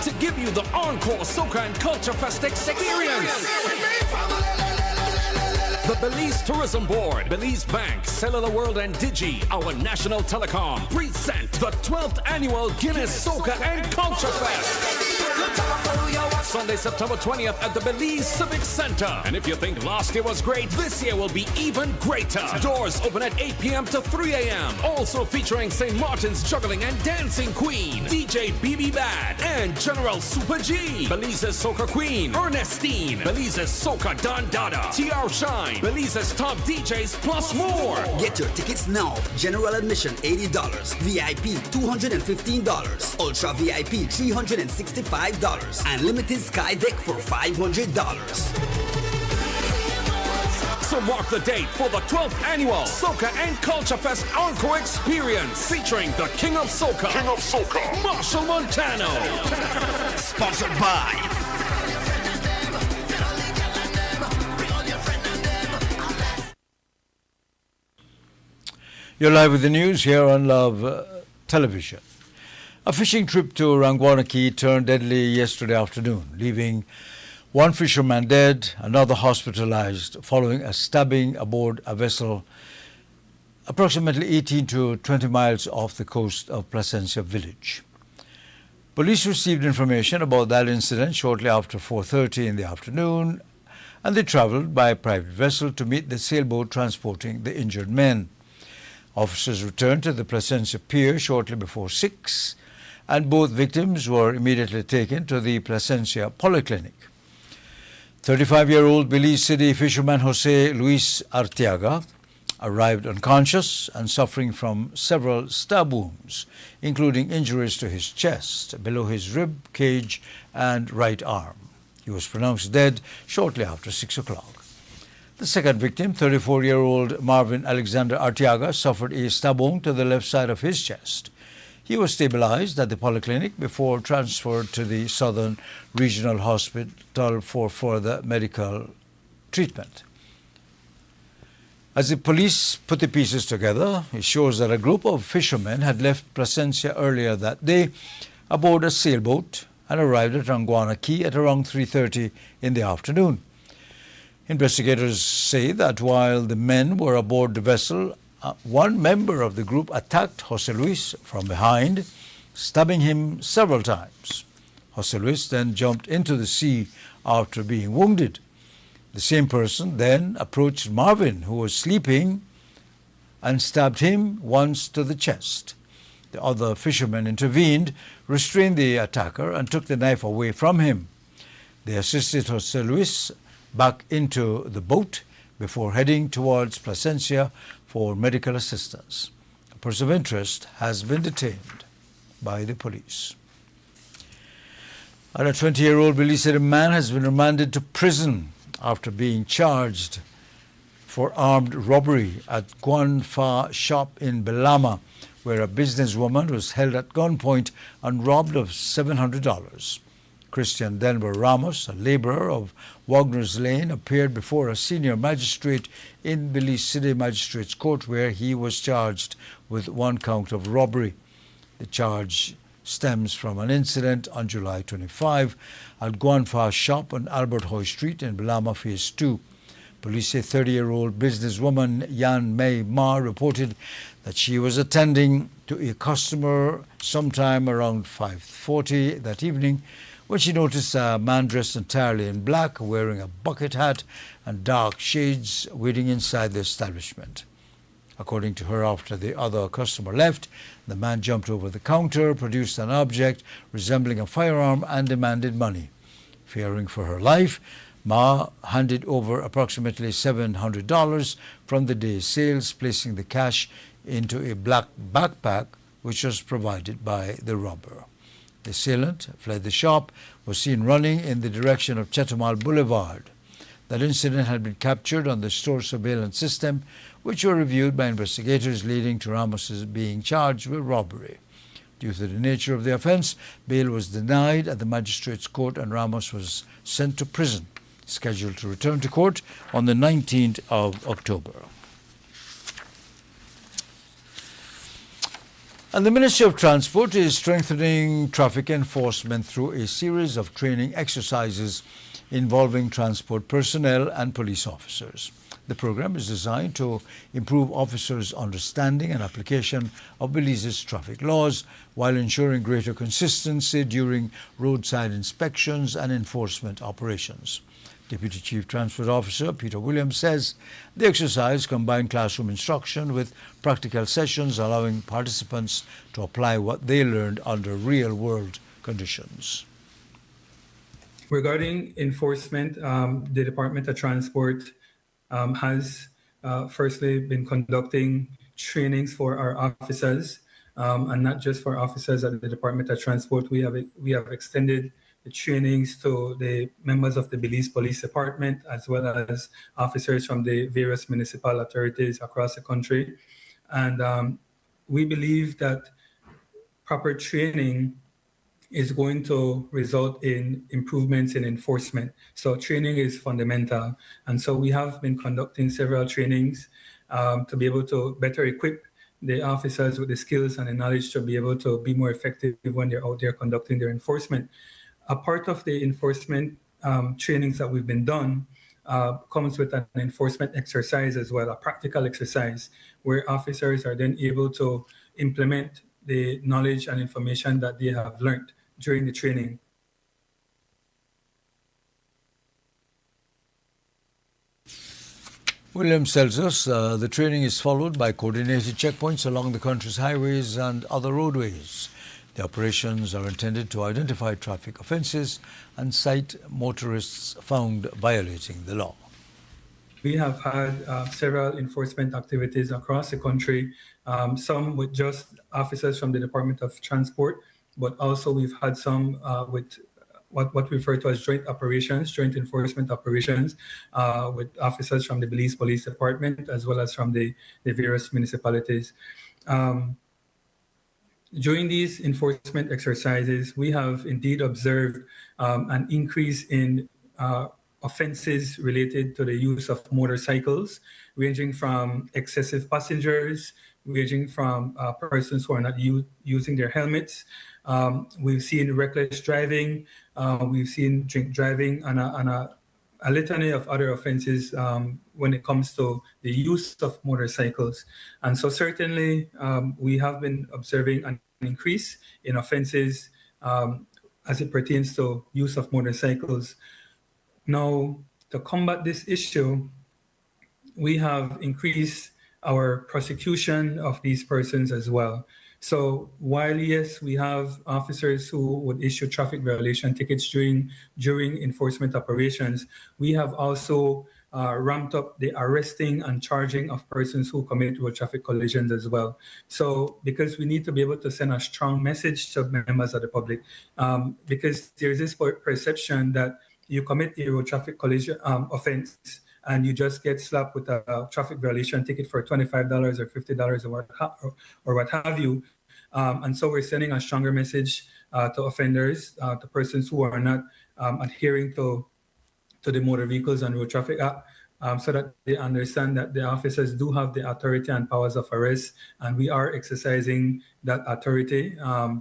to give you the encore soca and culture fest experience. The Belize Tourism Board, Belize Bank, Cellular World, and Digi, our national telecom, present the 12th annual Guinness Soca and Culture Fest. Sunday, September 20th at the Belize Civic Center. And if you think last year was great, this year will be even greater. Doors open at 8 p.m. to 3 a.m. Also featuring St. Martin's Juggling and Dancing Queen, DJ BB Bad, and General Super G, Belize's Soca Queen, Ernestine, Belize's Soca Don Dada, TR Shine, Belize's top DJs, plus more. Get your tickets now. General admission $80, VIP $215, Ultra VIP $365, and limited sky deck for $500. So mark the date for the 12th annual Soca and Culture Fest Encore Experience, featuring the King of Soca, Marshall Montano. Sponsored by You're live with the news here on Love Television. A fishing trip to Ranguana Key turned deadly yesterday afternoon, leaving one fisherman dead, another hospitalized following a stabbing aboard a vessel approximately 18 to 20 miles off the coast of Placencia village. Police received information about that incident shortly after 4:30 in the afternoon, and they traveled by private vessel to meet the sailboat transporting the injured men. Officers returned to the Placencia pier shortly before 6, and both victims were immediately taken to the Placencia Polyclinic. 35-year-old Belize City fisherman Jose Luis Arteaga arrived unconscious and suffering from several stab wounds, including injuries to his chest, below his rib cage, and right arm. He was pronounced dead shortly after 6 o'clock. The second victim, 34-year-old Marvin Alexander Arteaga, suffered a stab wound to the left side of his chest. He was stabilized at the polyclinic before transferred to the Southern Regional Hospital for further medical treatment. As the police put the pieces together, it shows that a group of fishermen had left Placencia earlier that day aboard a sailboat and arrived at Ranguana Key at around 3:30 in the afternoon. Investigators say that while the men were aboard the vessel, one member of the group attacked Jose Luis from behind, stabbing him several times. Jose Luis then jumped into the sea after being wounded. The same person then approached Marvin, who was sleeping, and stabbed him once to the chest. The other fishermen intervened, restrained the attacker, and took the knife away from him. They assisted Jose Luis back into the boat before heading towards Placencia for medical assistance. A person of interest has been detained by the police. And a 20-year-old Belize City man has been remanded to prison after being charged for armed robbery at Guan Pha shop in Belama, where a businesswoman was held at gunpoint and robbed of $700. Christian Denver Ramos, a laborer of Wagner's Lane, appeared before a senior magistrate in Belize City Magistrates Court, where he was charged with 1 count of robbery. The charge stems from an incident on July 25 at Guan Pha shop on Albert Hoy Street in Belama Phase 2. Police say 30-year-old businesswoman Yan Mei Ma reported that she was attending to a customer sometime around 5:40 that evening when she noticed a man dressed entirely in black, wearing a bucket hat and dark shades, waiting inside the establishment. According to her, after the other customer left, the man jumped over the counter, produced an object resembling a firearm, and demanded money. Fearing for her life, Ma handed over approximately $700 from the day's sales, placing the cash into a black backpack which was provided by the robber. The assailant fled the shop, was seen running in the direction of Chetumal Boulevard. That incident had been captured on the store surveillance system, which were reviewed by investigators, leading to Ramos being charged with robbery. Due to the nature of the offense, bail was denied at the magistrate's court and Ramos was sent to prison, scheduled to return to court on the 19th of October. And the Ministry of Transport is strengthening traffic enforcement through a series of training exercises involving transport personnel and police officers. The program is designed to improve officers' understanding and application of Belize's traffic laws while ensuring greater consistency during roadside inspections and enforcement operations. Deputy Chief Transport Officer Peter Williams says the exercise combined classroom instruction with practical sessions, allowing participants to apply what they learned under real-world conditions. Regarding enforcement, the Department of Transport has firstly been conducting trainings for our officers, and not just for officers at the Department of Transport. We have extended the trainings to the members of the Belize Police Department, as well as officers from the various municipal authorities across the country. And we believe that proper training is going to result in improvements in enforcement. So training is fundamental. And so we have been conducting several trainings to be able to better equip the officers with the skills and the knowledge to be able to be more effective when they're out there conducting their enforcement. A part of the enforcement trainings that we've been done comes with an enforcement exercise as well, a practical exercise where officers are then able to implement the knowledge and information that they have learned during the training. Williams tells us the training is followed by coordinated checkpoints along the country's highways and other roadways. The operations are intended to identify traffic offences and cite motorists found violating the law. We have had several enforcement activities across the country, some with just officers from the Department of Transport, but also we've had some with what we refer to as joint enforcement operations, with officers from the Belize Police Department, as well as from the various municipalities. During these enforcement exercises, we have indeed observed an increase in offenses related to the use of motorcycles, ranging from excessive passengers, ranging from persons who are not using their helmets. We've seen reckless driving, we've seen drink driving, and a litany of other offenses when it comes to the use of motorcycles. And so certainly we have been observing an increase in offenses as it pertains to use of motorcycles. Now, to combat this issue, we have increased our prosecution of these persons as well. So while, yes, we have officers who would issue traffic violation tickets during enforcement operations, we have also ramped up the arresting and charging of persons who commit road traffic collisions as well. So because we need to be able to send a strong message to members of the public, because there's this perception that you commit a road traffic collision offense and you just get slapped with a traffic violation ticket for $25 or $50 or what have you. And so we're sending a stronger message to offenders, to persons who are not adhering to the Motor Vehicles and Road Traffic Act, so that they understand that the officers do have the authority and powers of arrest, and we are exercising that authority.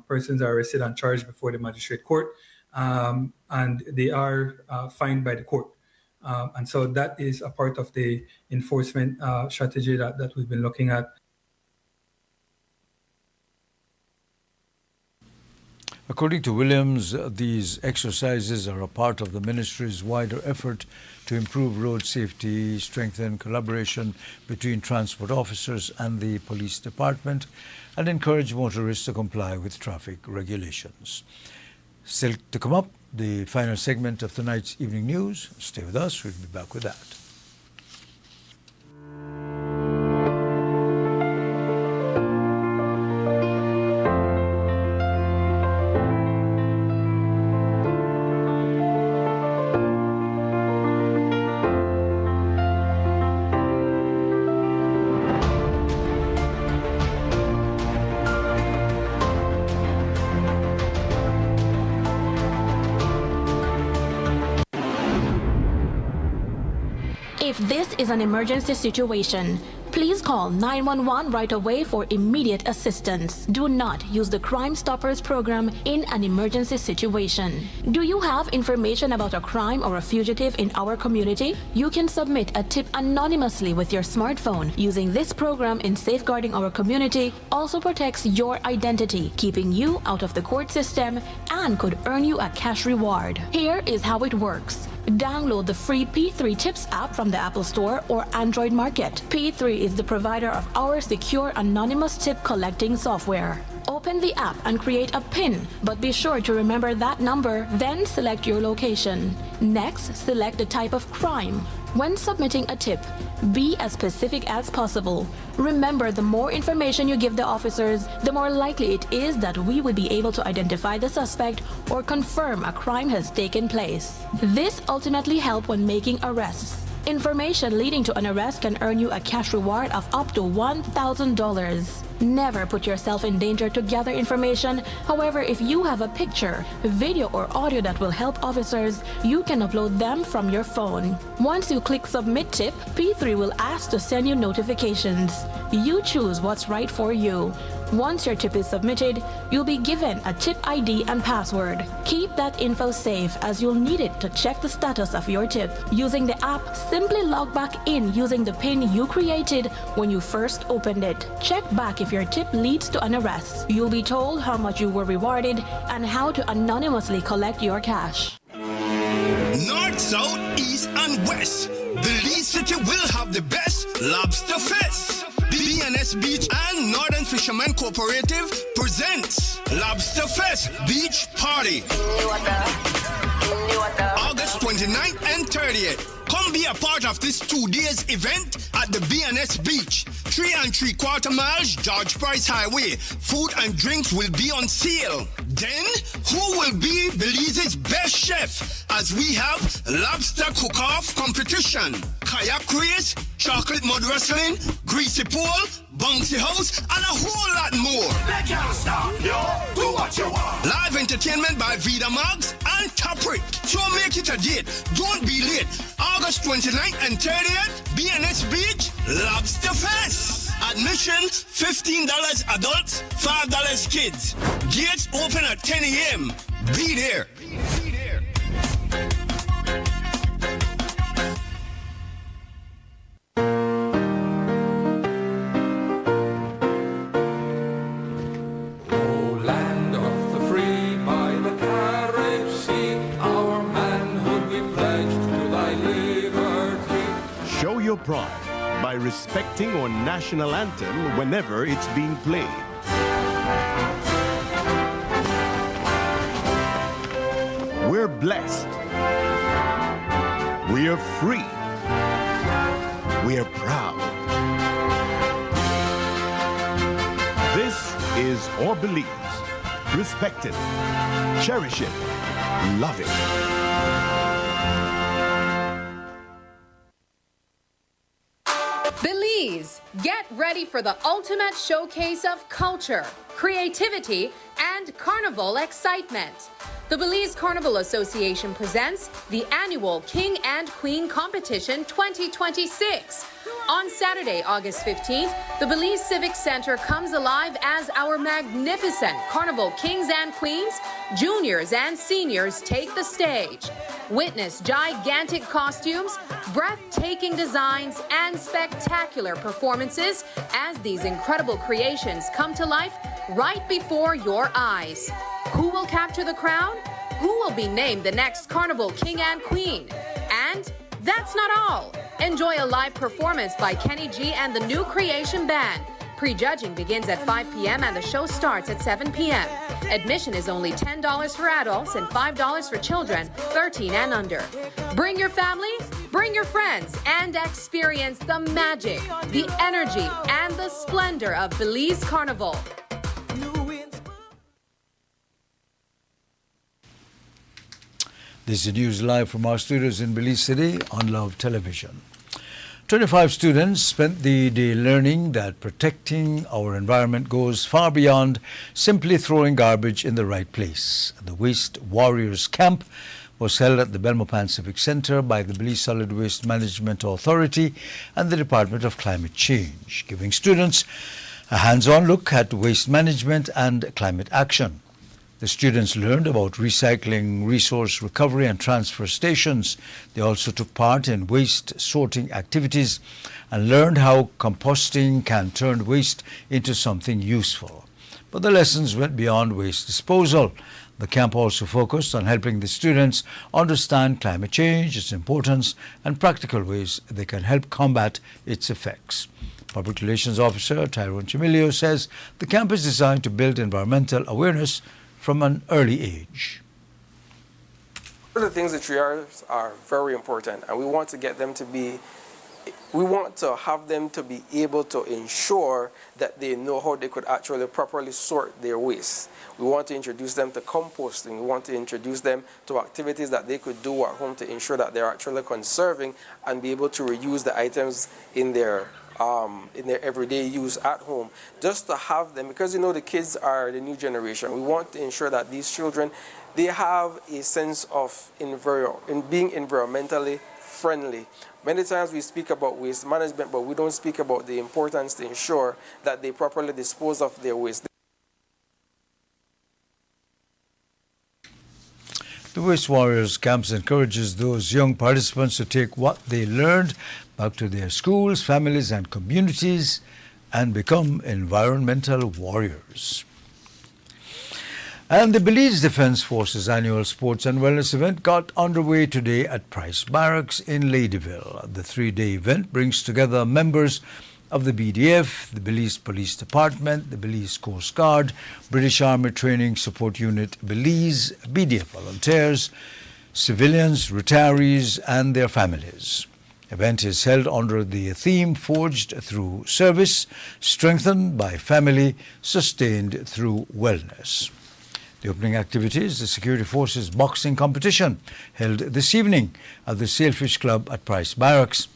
Persons are arrested and charged before the magistrate court, and they are fined by the court. And so that is a part of the enforcement strategy that we've been looking at. According to Williams, these exercises are a part of the ministry's wider effort to improve road safety, strengthen collaboration between transport officers and the police department, and encourage motorists to comply with traffic regulations. Still to come up, the final segment of tonight's evening news. Stay with us, we'll be back with that. If this is an emergency situation, please call 911 right away for immediate assistance. Do not use the Crime Stoppers program in an emergency situation. Do you have information about a crime or a fugitive in our community? You can submit a tip anonymously with your smartphone. Using this program in safeguarding our community also protects your identity, keeping you out of the court system, and could earn you a cash reward. Here is how it works. Download the free P3 Tips app from the Apple Store or Android Market. P3 is the provider of our secure anonymous tip collecting software. Open the app and create a PIN, but be sure to remember that number, then select your location. Next, select the type of crime. When submitting a tip, be as specific as possible. Remember, the more information you give the officers, the more likely it is that we will be able to identify the suspect or confirm a crime has taken place. This ultimately helps when making arrests. Information leading to an arrest can earn you a cash reward of up to $1,000. Never put yourself in danger to gather information. However, if you have a picture, video, or audio that will help officers, you can upload them from your phone. Once you click Submit Tip, P3 will ask to send you notifications. You choose what's right for you. Once your tip is submitted, you'll be given a tip ID and password. Keep that info safe as you'll need it to check the status of your tip. Using the app, simply log back in using the PIN you created when you first opened it. Check back if your tip leads to an arrest. You'll be told how much you were rewarded and how to anonymously collect your cash. North, South, East, and West. Belize City will have the best Lobster Fest. BNS Beach and Northern Fishermen Cooperative presents Lobster Fest Beach Party. August 29th and 30th. Come be a part of this 2 days event at the BNS Beach. 3 3/4 miles George Price Highway. Food and drinks will be on sale. Then, who will be Belize's best chef as we have lobster cook-off competition, kayak race, chocolate mud wrestling, greasy pole, bouncy house, and a whole lot more. They can't stop you. Do what you want. Live entertainment by Vida Mugs and Taprit. So make it a date. Don't be late. August 29th and 30th, BNS Beach, Lobster Fest. Admission, $15 adults, $5 kids. Gates open at 10 a.m. Be there. Pride by respecting our national anthem whenever it's being played. We're blessed. We are free. we're proud. This is our Belize. Respect it, cherish it, love it. Belize, get ready for the ultimate showcase of culture, creativity, and carnival excitement. The Belize Carnival Association presents the annual King and Queen Competition 2026. On Saturday, August 15th, the Belize Civic Center comes alive as our magnificent Carnival Kings and Queens, juniors and seniors take the stage. Witness gigantic costumes, breathtaking designs, and spectacular performances as these incredible creations come to life right before your eyes. Who will capture the crown? Who will be named the next Carnival King and Queen? And that's not all. Enjoy a live performance by Kenny G and the New Creation Band. Prejudging begins at 5 p.m. and the show starts at 7 p.m. Admission is only $10 for adults and $5 for children 13 and under. Bring your family, bring your friends, and experience the magic, the energy, and the splendor of Belize Carnival. This is news live from our studios in Belize City on Love Television. 25 students spent the day learning that protecting our environment goes far beyond simply throwing garbage in the right place. The Waste Warriors Camp was held at the Belmopan Civic Center by the Belize Solid Waste Management Authority and the Department of Climate Change, giving students a hands-on look at waste management and climate action. The students learned about recycling, resource recovery and transfer stations. They also took part in waste sorting activities and learned how composting can turn waste into something useful. But the lessons went beyond waste disposal. The camp also focused on helping the students understand climate change, its importance, and practical ways they can help combat its effects. Public Relations Officer Tyrone Chimilio says the camp is designed to build environmental awareness from an early age. One of the things that triars are very important, and we want to get them to be, we want to have them to be able to ensure that they know how they could actually properly sort their waste. We want to introduce them to composting. We want to introduce them to activities that they could do at home to ensure that they're actually conserving and be able to reuse the items in their everyday use at home, just to have them, because you know the kids are the new generation. We want to ensure that these children, they have a sense of being environmentally friendly. Many times we speak about waste management, but we don't speak about the importance to ensure that they properly dispose of their waste. The Waste Warriors Camps encourages those young participants to take what they learned back to their schools, families and communities and become environmental warriors. And the Belize Defence Force's annual sports and wellness event got underway today at Price Barracks in Ladyville. The three-day event brings together members of the BDF, the Belize Police Department, the Belize Coast Guard, British Army Training Support Unit Belize, BDF volunteers, civilians, retirees and their families. The event is held under the theme Forged Through Service, Strengthened by Family, Sustained Through Wellness. The opening activity is the Security Forces boxing competition held this evening at the Sailfish Club at Price Barracks.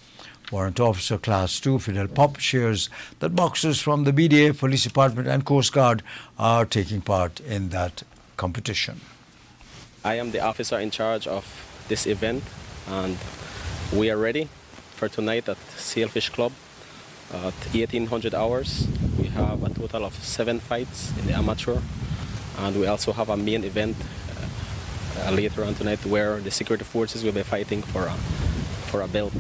Warrant Officer Class 2 Fidel Pop shares that boxers from the BDA, Police Department and Coast Guard are taking part in that competition. I am the officer in charge of this event and we are ready for tonight at Sailfish Club at 1800 hours. We have a total of 7 fights in the amateur and we also have a main event later on tonight where the security forces will be fighting for a belt,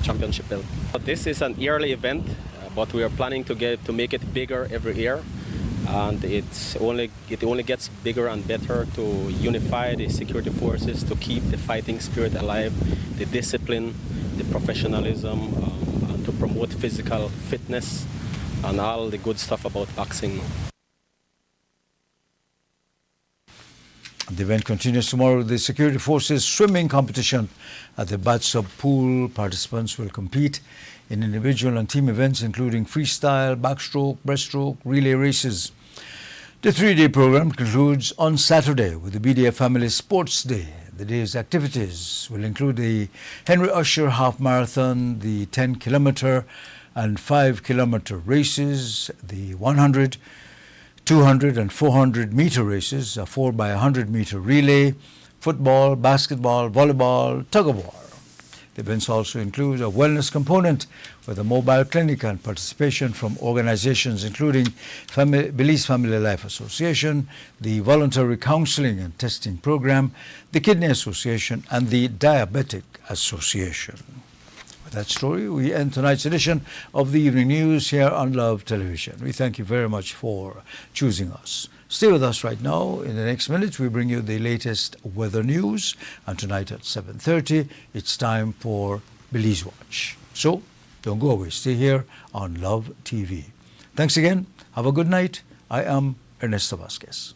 championship belt. This is an yearly event, but we are planning to make it bigger every year, and it only gets bigger and better to unify the security forces, to keep the fighting spirit alive, the discipline, the professionalism, and to promote physical fitness and all the good stuff about boxing. The event continues tomorrow with the Security Forces swimming competition at the Batsub Pool. Participants will compete in individual and team events including freestyle, backstroke, breaststroke, relay races. The 3-day program concludes on Saturday with the BDF Family Sports Day. The day's activities will include the Henry Usher Half Marathon, the 10-kilometer and 5-kilometer races, the 100, 200 and 400 meter races, a 4x100 meter relay, football, basketball, volleyball, tug-of-war. The events also include a wellness component with a mobile clinic and participation from organizations including Belize Family Life Association, the Voluntary Counseling and Testing Program, the Kidney Association, and the Diabetic Association. With that story, we end tonight's edition of the Evening News here on Love Television. We thank you very much for choosing us. Stay with us right now. In the next minutes, we bring you the latest weather news. And tonight at 7:30, it's time for Belize Watch. So, don't go away. Stay here on Love TV. Thanks again. Have a good night. I am Ernesto Vasquez.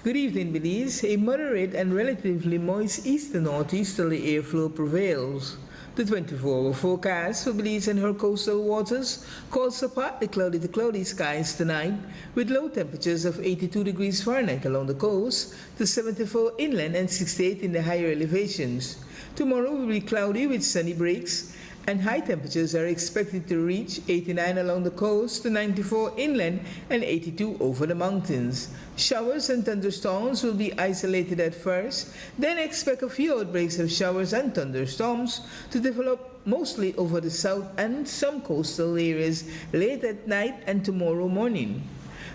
Good evening, Belize. A moderate and relatively moist easter-northeasterly airflow prevails. The 24-hour forecast for Belize and her coastal waters calls for partly cloudy to cloudy skies tonight, with low temperatures of 82 degrees Fahrenheit along the coast, to 74 inland and 68 in the higher elevations. Tomorrow will be cloudy with sunny breaks, and high temperatures are expected to reach 89 along the coast to 94 inland and 82 over the mountains. Showers and thunderstorms will be isolated at first, then expect a few outbreaks of showers and thunderstorms to develop mostly over the south and some coastal areas late at night and tomorrow morning.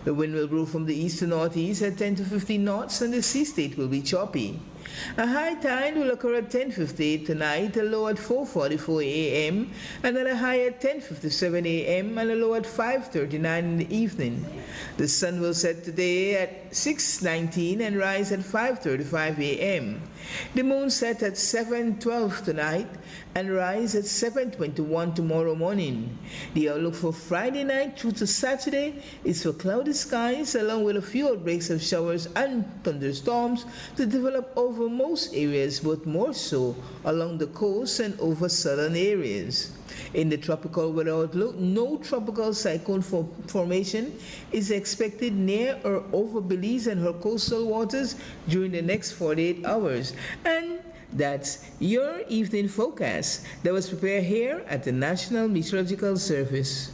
The wind will blow from the east to northeast at 10 to 15 knots and the sea state will be choppy. A high tide will occur at 10:58 tonight, a low at 4:44 a.m., and then a high at 10:57 a.m. and a low at 5:39 in the evening. The sun will set today at 6:19 and rise at 5:35 a.m. The moon set at 7:12 tonight and rise at 7:21 tomorrow morning. The outlook for Friday night through to Saturday is for cloudy skies along with a few outbreaks of showers and thunderstorms to develop over most areas, but more so along the coast and over southern areas. In the tropical weather outlook, no tropical cyclone formation is expected near or over Belize and her coastal waters during the next 48 hours. And that's your evening forecast that was prepared here at the National Meteorological Service.